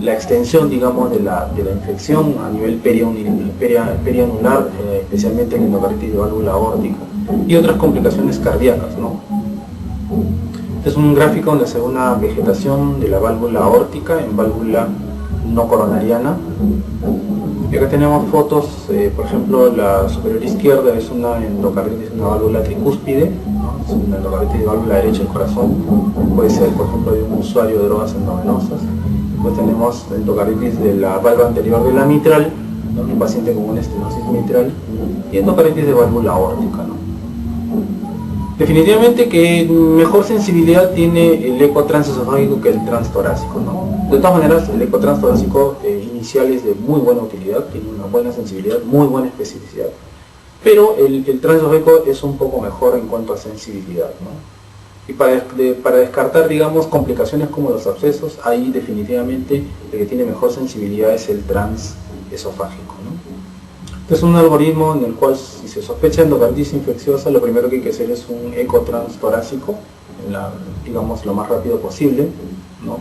la extensión, digamos, de la infección a nivel perianular, especialmente en endocarditis de válvula aórtica, y otras complicaciones cardíacas, ¿no? Este es un gráfico donde se ve una vegetación de la válvula aórtica en válvula no coronariana. Y acá tenemos fotos, por ejemplo, la superior izquierda es una endocarditis, una válvula tricúspide, ¿no? Es una endocarditis de válvula derecha del corazón, puede ser, por ejemplo, de un usuario de drogas endovenosas. Después tenemos endocarditis de la válvula anterior de la mitral, ¿no? Un paciente con una estenosis mitral, y endocarditis de válvula aórtica, ¿no? Definitivamente que mejor sensibilidad tiene el eco transesofágico que el transtorácico, ¿no? De todas maneras, el eco transtorácico inicial es de muy buena utilidad, tiene una buena sensibilidad, muy buena especificidad, pero el transesofágico es un poco mejor en cuanto a sensibilidad, ¿no? Y para descartar, digamos, complicaciones como los abscesos, ahí definitivamente el que tiene mejor sensibilidad es el transesofágico, ¿no? Este es un algoritmo en el cual, si se sospecha endocarditis infecciosa, lo primero que hay que hacer es un eco transtorácico, digamos, lo más rápido posible, ¿no?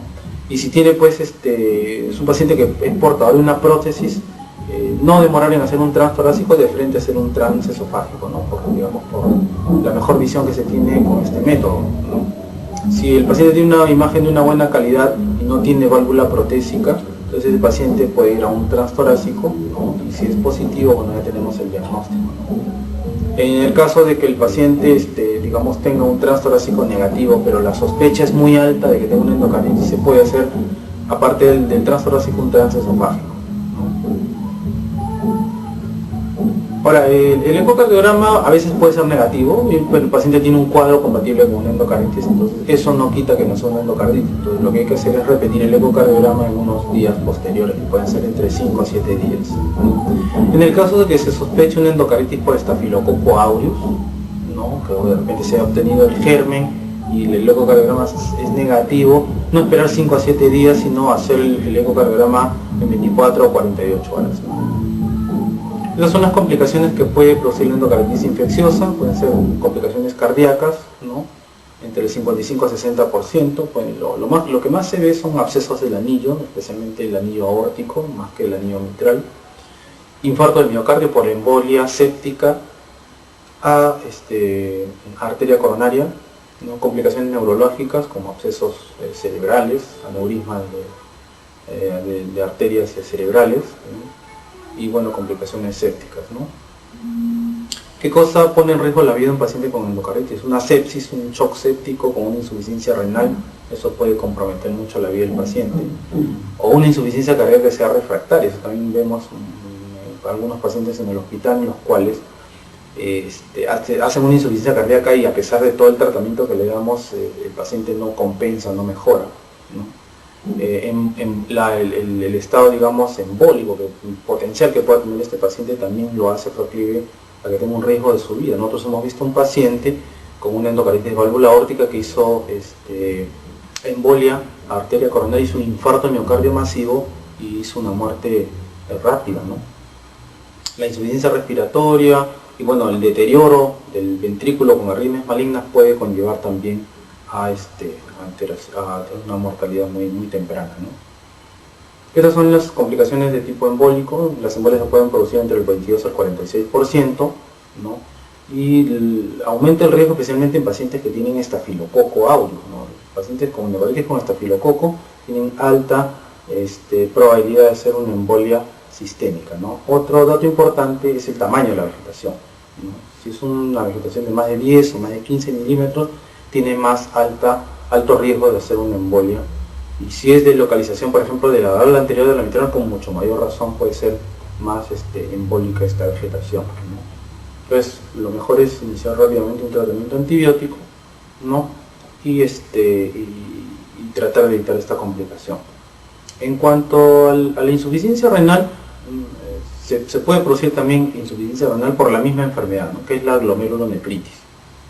Y si tiene, pues, es un paciente que es portador de una prótesis, no demorar en hacer un transtorácico, de frente a hacer un transesofágico, ¿no? Digamos, por la mejor visión que se tiene con este método, ¿no? Si el paciente tiene una imagen de una buena calidad y no tiene válvula protésica, entonces el paciente puede ir a un transtorácico, ¿no? Y si es positivo, bueno, ya tenemos el diagnóstico, ¿no? En el caso de que el paciente, digamos, tenga un transtorácico negativo, pero la sospecha es muy alta de que tenga una endocarditis, se puede hacer, aparte del transtorácico, un transesofágico, ¿no? Ahora, el ecocardiograma a veces puede ser negativo, el paciente tiene un cuadro compatible con una endocarditis, entonces eso no quita que no sea una endocarditis. Entonces lo que hay que hacer es repetir el ecocardiograma en unos días posteriores, que pueden ser entre 5 a 7 días. En el caso de que se sospeche una endocarditis por Staphylococcus aureus, ¿no? Que de repente se ha obtenido el germen y el ecocardiograma es negativo, no esperar 5 a 7 días, sino hacer el ecocardiograma en 24 o 48 horas. Esas son las complicaciones que puede producir la endocarditis infecciosa, pueden ser complicaciones cardíacas, ¿no? Entre el 55 a 60%, pues lo que más se ve son abscesos del anillo, especialmente el anillo aórtico, más que el anillo mitral, infarto del miocardio por embolia séptica a arteria coronaria, ¿no? Complicaciones neurológicas como abscesos cerebrales, aneurismas de arterias cerebrales, ¿no? Y bueno, complicaciones sépticas, ¿no? ¿Qué cosa pone en riesgo la vida de un paciente con endocarditis? Una sepsis, un shock séptico con una insuficiencia renal, eso puede comprometer mucho la vida del paciente. O una insuficiencia cardíaca que sea refractaria, eso también vemos algunos pacientes en el hospital en los cuales hacen una insuficiencia cardíaca y a pesar de todo el tratamiento que le damos, el paciente no compensa, no mejora, ¿no? El estado, digamos, embólico, el potencial que pueda tener este paciente también lo hace proclive a que tenga un riesgo de su vida. Nosotros hemos visto un paciente con una endocarditis de válvula aórtica que hizo embolia a arteria coronaria, hizo un infarto de miocardio masivo y hizo una muerte rápida, ¿no? La insuficiencia respiratoria y bueno, el deterioro del ventrículo con arritmias malignas puede conllevar también a una mortalidad muy temprana, ¿no? Estas son las complicaciones de tipo embólico. Las embolias se pueden producir entre el 22 al 46%, ¿no? Y aumenta el riesgo especialmente en pacientes que tienen estafilococo aureus, ¿no? Pacientes con endocarditis con estafilococo tienen alta probabilidad de hacer una embolia sistémica, ¿no? Otro dato importante es el tamaño de la vegetación, ¿no? Si es una vegetación de más de 10 o más de 15 milímetros, tiene más alto riesgo de hacer una embolia, y si es de localización, por ejemplo, de la válvula anterior de la mitral, con mucho mayor razón puede ser más embólica esta vegetación, ¿no? Entonces lo mejor es iniciar rápidamente un tratamiento antibiótico, ¿no? y tratar de evitar esta complicación. En cuanto a la insuficiencia renal, se puede producir también insuficiencia renal por la misma enfermedad, ¿no? Que es la glomerulonefritis,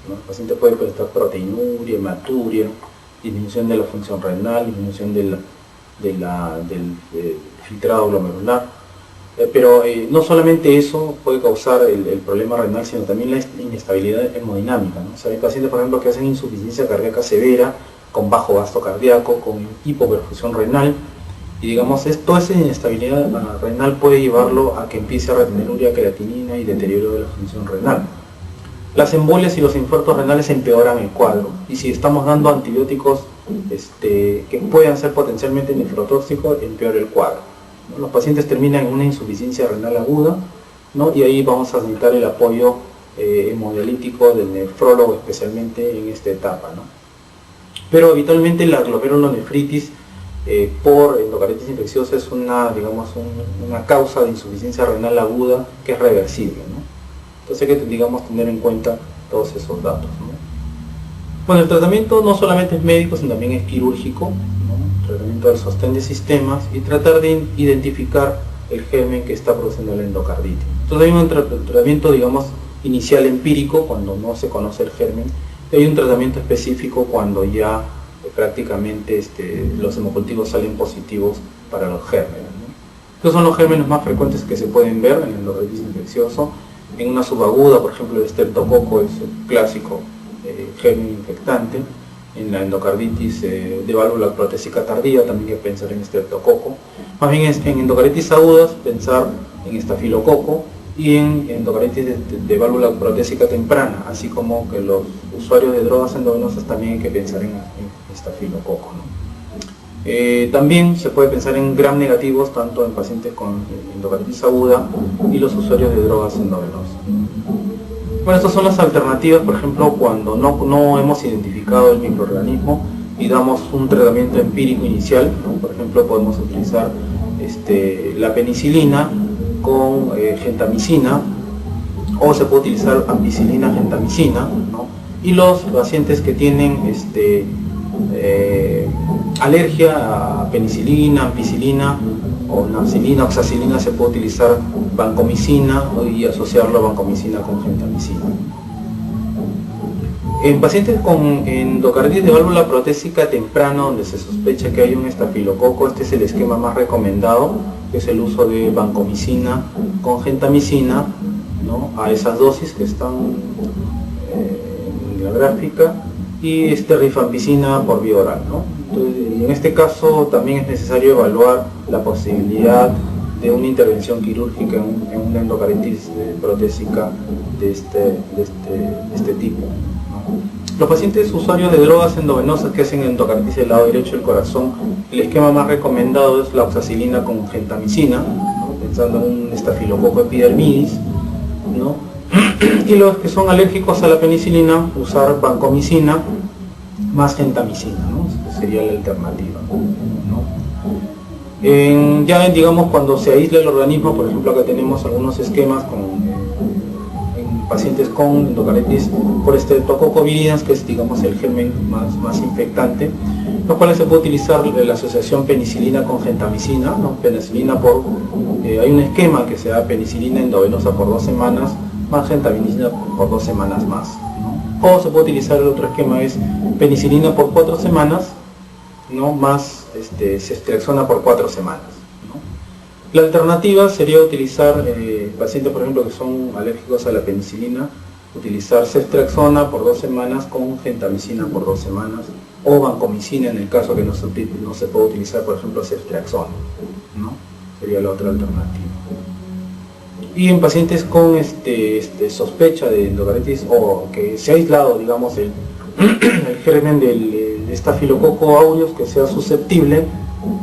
¿no? El paciente puede presentar proteinuria, hematuria, disminución de la función renal, disminución del filtrado glomerular, pero no solamente eso puede causar el problema renal, sino también la inestabilidad hemodinámica, ¿no? O sea, hay pacientes, por ejemplo, que hacen insuficiencia cardíaca severa, con bajo gasto cardíaco, con hipoperfusión renal, y digamos, toda esa inestabilidad renal puede llevarlo a que empiece a retener urea, creatinina y deterioro de la función renal. Las embolias y los infartos renales empeoran el cuadro, y si estamos dando antibióticos que puedan ser potencialmente nefrotóxicos, empeora el cuadro, ¿no? Los pacientes terminan en una insuficiencia renal aguda, ¿no? Y ahí vamos a necesitar el apoyo hemodialítico del nefrólogo, especialmente en esta etapa, ¿no? Pero habitualmente la glomerulonefritis por endocarditis infecciosa es una causa de insuficiencia renal aguda que es reversible, ¿no? Entonces hay que, tener en cuenta todos esos datos, ¿no? Bueno, el tratamiento no solamente es médico, sino también es quirúrgico, ¿no? Tratamiento del sostén de sistemas y tratar de identificar el germen que está produciendo la endocarditis. Entonces hay un tratamiento, inicial empírico cuando no se conoce el germen, y hay un tratamiento específico cuando ya prácticamente los hemocultivos salen positivos para los gérmenes, ¿no? Estos son los gérmenes más frecuentes que se pueden ver en el endocarditis infeccioso. En una subaguda, por ejemplo, el streptococo es el clásico germen infectante. En la endocarditis de válvula protésica tardía también hay que pensar en streptococo. Más bien en endocarditis agudas pensar en estafilococo, y en endocarditis de válvula protésica temprana, así como que los usuarios de drogas endovenosas también hay que pensar en estafilococo, ¿no? También se puede pensar en gram negativos tanto en pacientes con endocarditis aguda y los usuarios de drogas endovenosas. Bueno, estas son las alternativas, por ejemplo, cuando no hemos identificado el microorganismo y damos un tratamiento empírico inicial, ¿no? Por ejemplo, podemos utilizar la penicilina con gentamicina, o se puede utilizar ampicilina, gentamicina, ¿no? Y los pacientes que tienen alergia a penicilina, ampicilina o nafcilina, oxacilina, se puede utilizar vancomicina y asociarlo a vancomicina con gentamicina. En pacientes con endocarditis de válvula protésica temprana, donde se sospecha que hay un estafilococo, este es el esquema más recomendado, que es el uso de vancomicina con gentamicina, ¿no? A esas dosis que están en la gráfica, y rifampicina por vía oral, ¿no? Entonces, en este caso también es necesario evaluar la posibilidad de una intervención quirúrgica en una endocarditis protésica de este tipo, ¿no? Los pacientes usuarios de drogas endovenosas que hacen endocarditis del lado derecho del corazón, el esquema más recomendado es la oxacilina con gentamicina, ¿no? Pensando en un estafilococo epidermidis, ¿no? Y los que son alérgicos a la penicilina, usar vancomicina más gentamicina, ¿no? Esa sería la alternativa, ¿no? Ya digamos cuando se aísla el organismo, por ejemplo acá tenemos algunos esquemas en pacientes con endocarditis por Streptococcus viridans, que es digamos el germen más infectante, los cuales se puede utilizar la asociación penicilina con gentamicina, ¿no? Penicilina hay un esquema que se da penicilina endovenosa por 2 semanas más gentamicina por 2 semanas más, ¿no? O se puede utilizar el otro esquema, es penicilina por 4 semanas, ¿no? Más ceftriaxona por 4 semanas, ¿no? La alternativa sería utilizar, pacientes por ejemplo que son alérgicos a la penicilina, utilizar ceftriaxona por 2 semanas con gentamicina por 2 semanas, o vancomicina en el caso que no se puede utilizar por ejemplo ceftriaxona, ¿no? Sería la otra alternativa. Y en pacientes con sospecha de endocarditis o que se ha aislado, digamos, el germen del estafilococo aureus que sea susceptible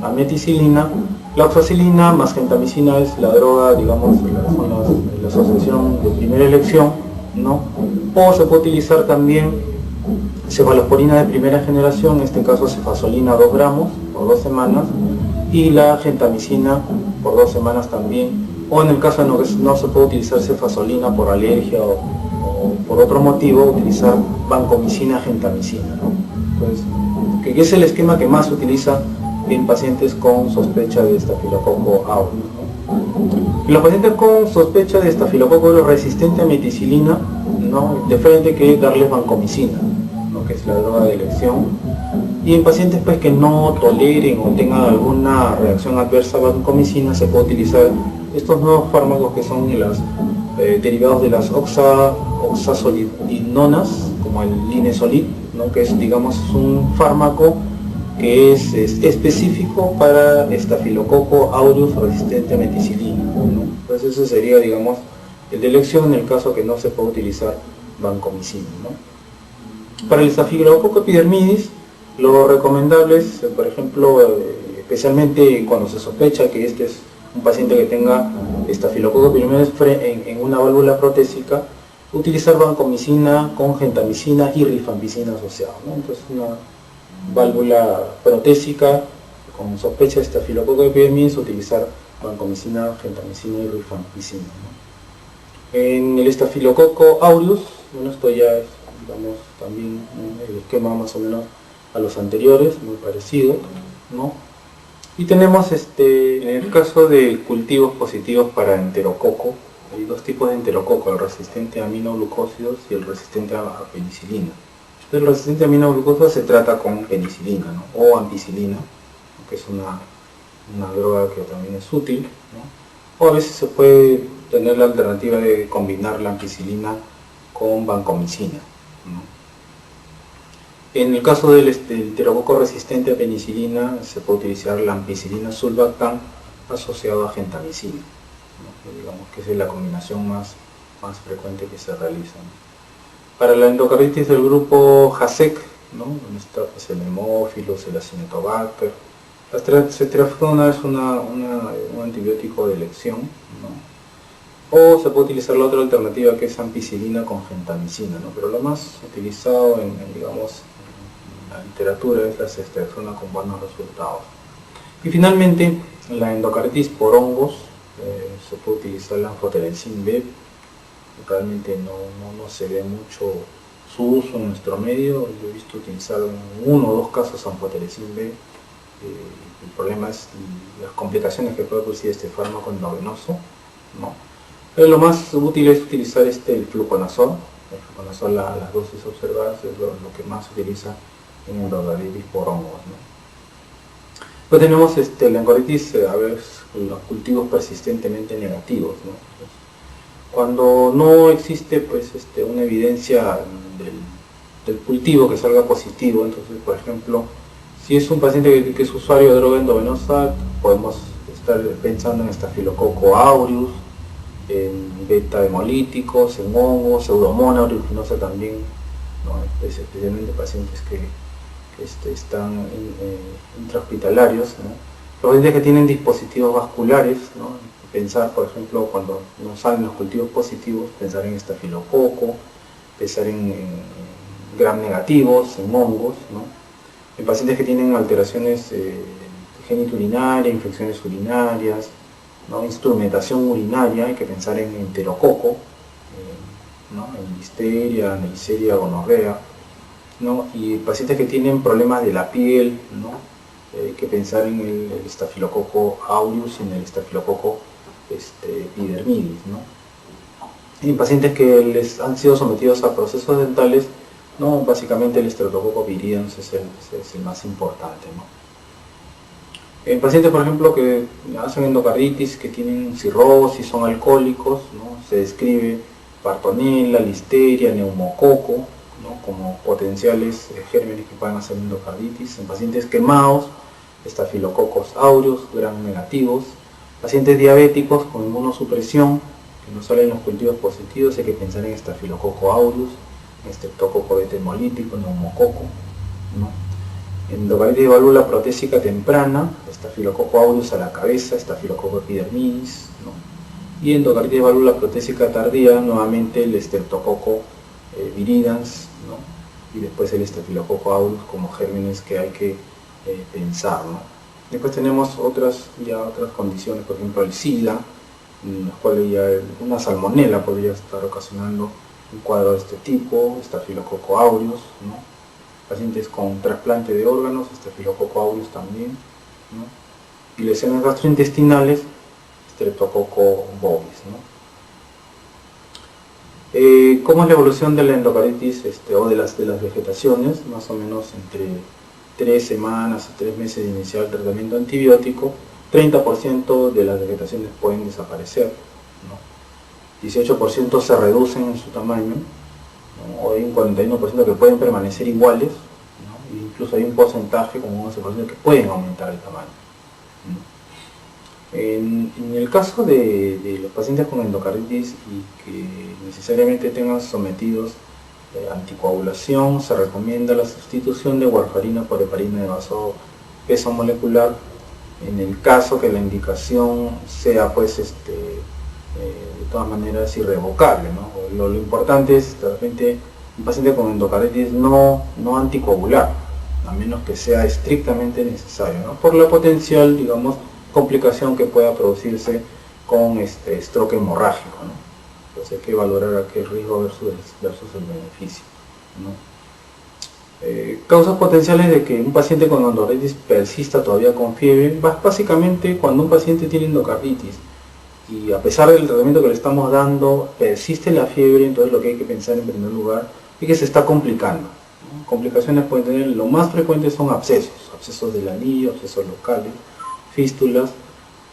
a meticilina, la oxacilina más gentamicina es la droga, digamos, la asociación de primera elección, ¿no? O se puede utilizar también cefalosporina de primera generación, en este caso cefasolina 2 gramos por 2 semanas, y la gentamicina por 2 semanas también. O en el caso de que no se puede utilizar cefasolina por alergia o por otro motivo, utilizar vancomicina, gentamicina, ¿no? Entonces, que es el esquema que más se utiliza en pacientes con sospecha de estafilococo aureus, ¿no? En los pacientes con sospecha de estafilococo aureus resistente a meticilina, ¿no? De frente que darles vancomicina, ¿no? Que es la droga de elección. Y en pacientes pues que no toleren o tengan alguna reacción adversa a vancomicina, se puede utilizar estos nuevos fármacos que son los derivados de las oxazolidinonas, como el linesolid, ¿no? Que es digamos un fármaco que es específico para estafilococo aureus resistente a meticilina, ¿no? Entonces ese sería digamos el de elección en el caso que no se pueda utilizar vancomicina, ¿no? Para el estafilococo epidermidis, lo recomendable es, por ejemplo, especialmente cuando se sospecha que este es un paciente que tenga estafilococo epidermidis en una válvula protésica, utilizar vancomicina con gentamicina y rifampicina asociado, ¿no? Entonces una válvula protésica con sospecha de estafilococo epidermidis, utilizar vancomicina, gentamicina y rifampicina, ¿no? En el estafilococo aureus, bueno, esto ya es, digamos, también el esquema más o menos a los anteriores, muy parecido, ¿no? Y tenemos en el caso de cultivos positivos para enterococo, hay 2 tipos de enterococo, el resistente a aminoglucósidos y el resistente a penicilina. Entonces, el resistente a aminoglucósidos se trata con penicilina, ¿no? O ampicilina, ¿no? Que es una droga que también es útil, ¿no? O a veces se puede tener la alternativa de combinar la ampicilina con vancomicina, ¿no? En el caso del enterococo resistente a penicilina, se puede utilizar la ampicilina sulbactam asociado a gentamicina, ¿no? Digamos que esa es la combinación más frecuente que se realiza, ¿no? Para la endocarditis del grupo JASEC, ¿no? Donde está pues, el Haemophilus, el Acinetobacter, la ceftriaxona es un antibiótico de elección, ¿no? O se puede utilizar la otra alternativa que es ampicilina con gentamicina, ¿no? Pero lo más utilizado digamos, la literatura es la ceftriaxona con buenos resultados. Y finalmente, la endocarditis por hongos, se puede utilizar la anfotericin B, realmente no se ve mucho su uso en nuestro medio. Yo he visto utilizar en 1 o 2 casos anfotericin B. El problema es las complicaciones que puede producir este fármaco endovenoso, ¿no? Pero lo más útil es utilizar el fluconazol. El fluconazol, las dosis observadas es lo que más se utiliza en endocarditis por hongos, ¿no? Pues tenemos la encoritis, los cultivos persistentemente negativos, ¿no? Cuando no existe pues una evidencia del cultivo que salga positivo, entonces por ejemplo, si es un paciente que es usuario de droga endovenosa, podemos estar pensando en Staphylococcus aureus, en beta hemolíticos, en hongos, Pseudomonas aeruginosa también, ¿no? Especialmente pacientes que están intrahospitalarios, ¿no? Los pacientes que tienen dispositivos vasculares, ¿no? Pensar, por ejemplo, cuando no salen los cultivos positivos, pensar en estafilococo, pensar en gram negativos, en hongos, ¿no? En pacientes que tienen alteraciones genitourinaria, infecciones urinarias, ¿no? Instrumentación urinaria, hay que pensar en enterococo, ¿no? En listeria, neisseria, gonorrea, ¿no? Y pacientes que tienen problemas de la piel, ¿no? Hay que pensar en el Staphylococcus aureus y en el Staphylococcus epidermidis, ¿no? Y en pacientes que les han sido sometidos a procesos dentales, ¿no? Básicamente el Streptococcus viridans es el más importante, ¿no? En pacientes, por ejemplo, que hacen endocarditis, que tienen cirrosis, son alcohólicos, ¿no? Se describe Bartonella, listeria, neumococo, ¿no? Como potenciales gérmenes que pueden hacer endocarditis. En pacientes quemados, Staphylococcus aureus, gram negativos. Pacientes diabéticos con inmunosupresión, que no salen los cultivos positivos, hay que pensar en Staphylococcus aureus, Streptococcus beta hemolítico, neumococo, ¿no? Endocarditis de válvula protésica temprana, Staphylococcus aureus a la cabeza, Staphylococcus epidermidis, ¿no? Y endocarditis de válvula protésica tardía, nuevamente el Streptococcus viridans, ¿no? Y después el Staphylococcus aureus como gérmenes que hay que pensar, ¿no? Después tenemos otras condiciones, por ejemplo el SIDA, en las cuales ya una salmonela podría estar ocasionando un cuadro de este tipo, Staphylococcus aureus, ¿no? Pacientes con trasplante de órganos, Staphylococcus aureus también, ¿no? Y lesiones gastrointestinales, Streptococcus bovis, ¿no? ¿Cómo es la evolución de la endocarditis o de las vegetaciones? Más o menos entre 3 semanas a 3 meses de iniciar el tratamiento antibiótico, 30% de las vegetaciones pueden desaparecer, ¿no? 18% se reducen en su tamaño, ¿no? Hay un 41% que pueden permanecer iguales, ¿no? E incluso hay un porcentaje, como un 11%, que pueden aumentar el tamaño, ¿no? En el caso de los pacientes con endocarditis y que necesariamente tengan sometidos anticoagulación, se recomienda la sustitución de warfarina por heparina de bajo peso molecular, en el caso que la indicación sea pues de todas maneras irrevocable, ¿no? Lo importante es de repente un paciente con endocarditis no anticoagular, a menos que sea estrictamente necesario, ¿no? Por la potencial, digamos, complicación que pueda producirse con stroke hemorrágico, ¿no? Entonces hay que valorar aquel riesgo versus el beneficio, ¿no? Causas potenciales de que un paciente con endocarditis persista todavía con fiebre, básicamente cuando un paciente tiene endocarditis y a pesar del tratamiento que le estamos dando persiste la fiebre, entonces lo que hay que pensar en primer lugar es que se está complicando, ¿no? Complicaciones pueden tener, lo más frecuente son abscesos del anillo, abscesos locales, fístulas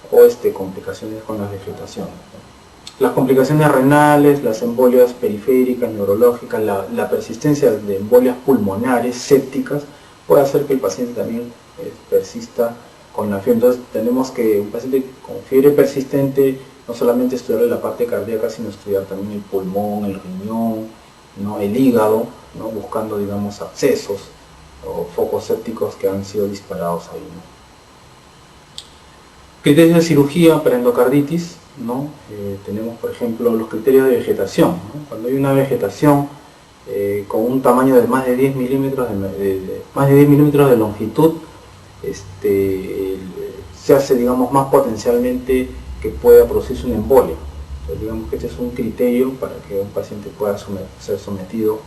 o complicaciones con las vegetaciones, ¿no? Las complicaciones renales, las embolias periféricas, neurológicas, la persistencia de embolias pulmonares, sépticas, puede hacer que el paciente también persista con la fiebre. Entonces tenemos que un paciente con fiebre persistente no solamente estudiar la parte cardíaca, sino estudiar también el pulmón, el riñón, ¿no? El hígado, ¿no? Buscando, digamos, abscesos o focos sépticos que han sido disparados ahí, ¿no? Criterios de cirugía para endocarditis, ¿no? Tenemos, por ejemplo, los criterios de vegetación, ¿no? Cuando hay una vegetación con un tamaño de más de 10 milímetros de longitud, se hace, digamos, más potencialmente que pueda producirse una embolia, Entonces, digamos que este es un criterio para que un paciente pueda ser sometido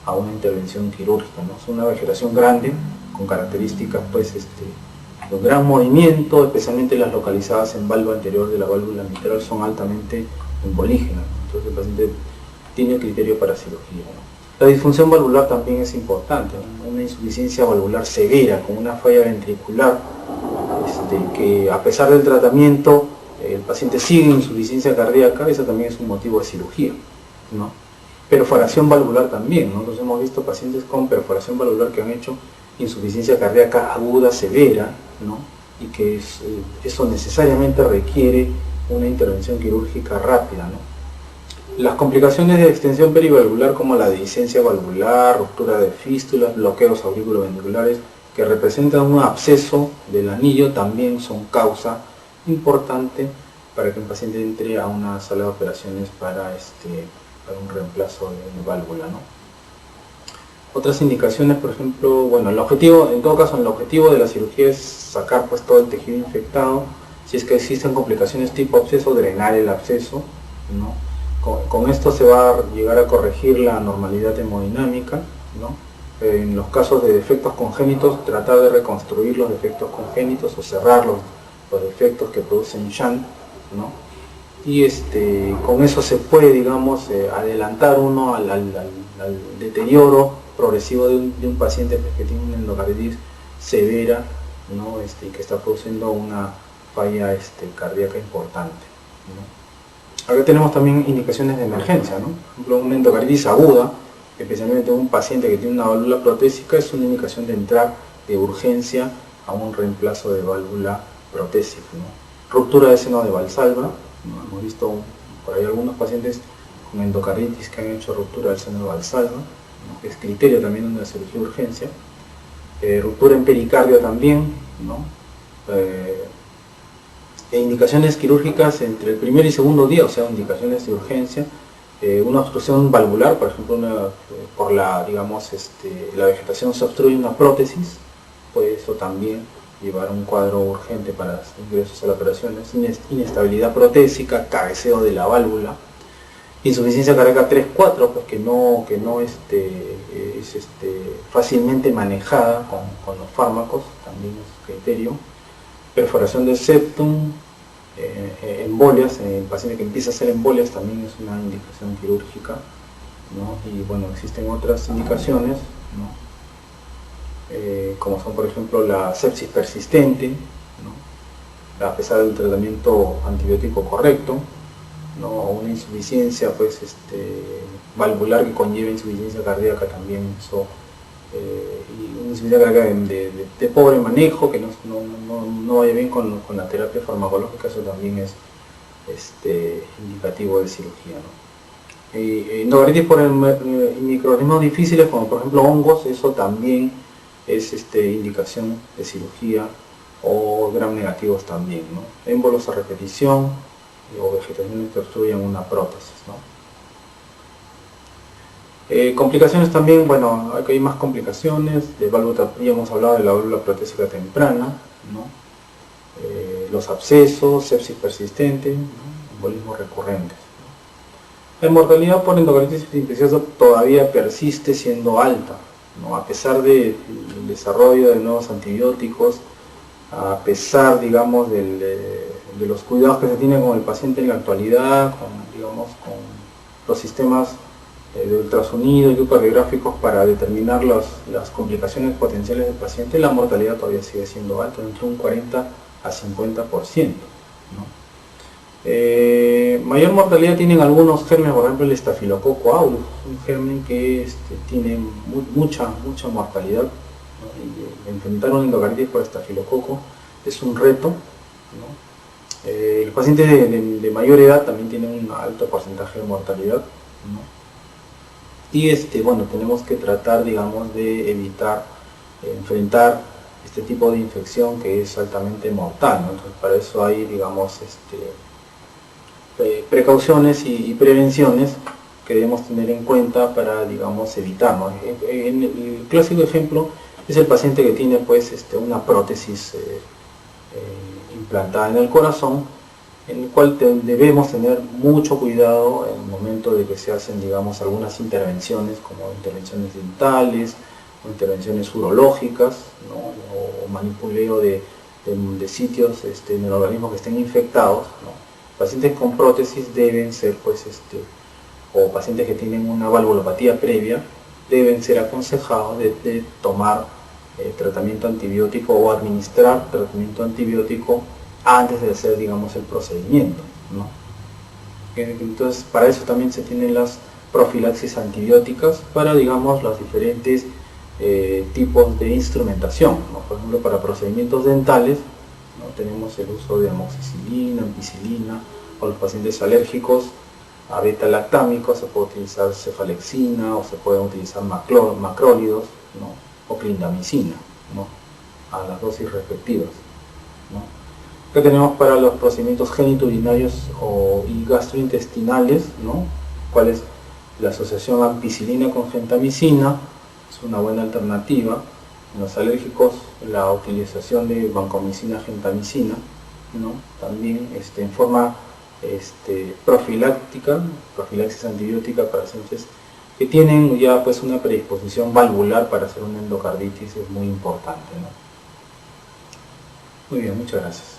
a una intervención quirúrgica, ¿no? Es una vegetación grande con características pues de gran movimiento, especialmente las localizadas en valva anterior de la válvula mitral son altamente embolígenas, entonces el paciente tiene criterio para cirugía, ¿no? La disfunción valvular también es importante, ¿no? Una insuficiencia valvular severa con una falla ventricular que a pesar del tratamiento el paciente sigue en insuficiencia cardíaca, eso también es un motivo de cirugía, ¿no? Perforación valvular también, ¿no? Nosotros hemos visto pacientes con perforación valvular que han hecho insuficiencia cardíaca aguda, severa, ¿no? Y que eso necesariamente requiere una intervención quirúrgica rápida, ¿no? Las complicaciones de extensión perivalvular como la dehiscencia valvular, ruptura de fístulas, bloqueos auriculoventriculares que representan un absceso del anillo también son causa importante para que un paciente entre a una sala de operaciones para un reemplazo de válvula, ¿no? Otras indicaciones, por ejemplo, bueno, el objetivo de la cirugía es sacar pues todo el tejido infectado. Si es que existen complicaciones tipo absceso, drenar el absceso, ¿no? Con esto se va a llegar a corregir la normalidad hemodinámica, ¿no? En los casos de defectos congénitos, tratar de reconstruir los defectos congénitos o cerrar los defectos que producen shunt, ¿no? Y con eso se puede, digamos, adelantar uno al deterioro progresivo de un paciente que tiene una endocarditis severa, ¿no? Y que está produciendo una falla cardíaca importante, ¿no? Acá tenemos también indicaciones de emergencia, ¿no? Por ejemplo, una endocarditis aguda, especialmente un paciente que tiene una válvula protésica, es una indicación de entrar de urgencia a un reemplazo de válvula protésica, ¿no? Ruptura de seno de Valsalva, ¿no? Hemos visto por ahí algunos pacientes con endocarditis que han hecho ruptura del seno de Valsalva, ¿no? Que es criterio también de una cirugía de urgencia. Ruptura en pericardio también, ¿no? Indicaciones quirúrgicas entre el primer y segundo día, o sea, indicaciones de urgencia. Una obstrucción valvular, por ejemplo, por la vegetación se obstruye una prótesis, puede eso también llevar a un cuadro urgente para ingresos a las operaciones. Inestabilidad protésica, cabeceo de la válvula, insuficiencia cardíaca 3-4, pues que no es fácilmente manejada con los fármacos, también es criterio. Perforación del septum, embolias, el paciente que empieza a hacer embolias también es una indicación quirúrgica, ¿no? Y bueno, existen otras indicaciones, ¿no? Como son por ejemplo la sepsis persistente, ¿no? A pesar del tratamiento antibiótico correcto, ¿no? Una insuficiencia pues, valvular que conlleva insuficiencia cardíaca también, eso, y una insuficiencia cardíaca de pobre manejo, que no vaya bien con la terapia farmacológica, eso también es indicativo de cirugía, ¿no? Endocarditis por microorganismos difíciles, como por ejemplo hongos, eso también es indicación de cirugía, o gram negativos también, ¿no? Émbolos a repetición o vegetaciones que obstruyen una prótesis, ¿no? Complicaciones también, bueno, aquí hay más complicaciones de válvula, ya hemos hablado de la válvula protésica temprana, ¿no? Los abscesos, sepsis persistente, ¿no? Embolismos recurrentes, ¿no? La mortalidad por endocarditis infecciosa todavía persiste siendo alta, ¿no? A pesar del desarrollo de nuevos antibióticos, a pesar, digamos, de los cuidados que se tienen con el paciente en la actualidad, con los sistemas de ultrasonido y ecocardiográficos para determinar las complicaciones potenciales del paciente, la mortalidad todavía sigue siendo alta, entre un 40 a 50%, ¿no? Mayor mortalidad tienen algunos gérmenes, por ejemplo el estafilococo aureus, un germen que tiene mucha mortalidad, ¿no? Y enfrentar una endocarditis por estafilococo es un reto, ¿no? Los pacientes de mayor edad también tienen un alto porcentaje de mortalidad, ¿no? Y bueno, tenemos que tratar, digamos, de evitar enfrentar este tipo de infección que es altamente mortal, ¿no? Entonces, para eso hay, digamos, precauciones y prevenciones que debemos tener en cuenta para, digamos, evitar, ¿no? El clásico ejemplo es el paciente que tiene pues una prótesis implantada en el corazón en el cual debemos tener mucho cuidado en el momento de que se hacen, digamos, algunas intervenciones, como intervenciones dentales o intervenciones urológicas, ¿no? O manipuleo de sitios en el organismo que estén infectados, ¿no? Pacientes con prótesis deben ser, pues, o pacientes que tienen una valvulopatía previa, deben ser aconsejados de tomar tratamiento antibiótico o administrar tratamiento antibiótico antes de hacer, digamos, el procedimiento, ¿no? Entonces, para eso también se tienen las profilaxis antibióticas para, digamos, los diferentes tipos de instrumentación, ¿no? Por ejemplo, para procedimientos dentales, ¿no? Tenemos el uso de amoxicilina, ampicilina, o los pacientes alérgicos a beta-lactámicos se puede utilizar cefalexina o se pueden utilizar macrólidos, ¿no? O clindamicina, ¿no? A las dosis respectivas, ¿no? Que tenemos para los procedimientos genitourinarios y gastrointestinales, ¿no? ¿Cuál es la asociación ampicilina con gentamicina? Es una buena alternativa. En los alérgicos, la utilización de vancomicina, gentamicina, ¿no? También en forma profiláctica, profilaxis antibiótica para pacientes que tienen ya, pues, una predisposición valvular para hacer una endocarditis, es muy importante, ¿no? Muy bien, muchas gracias.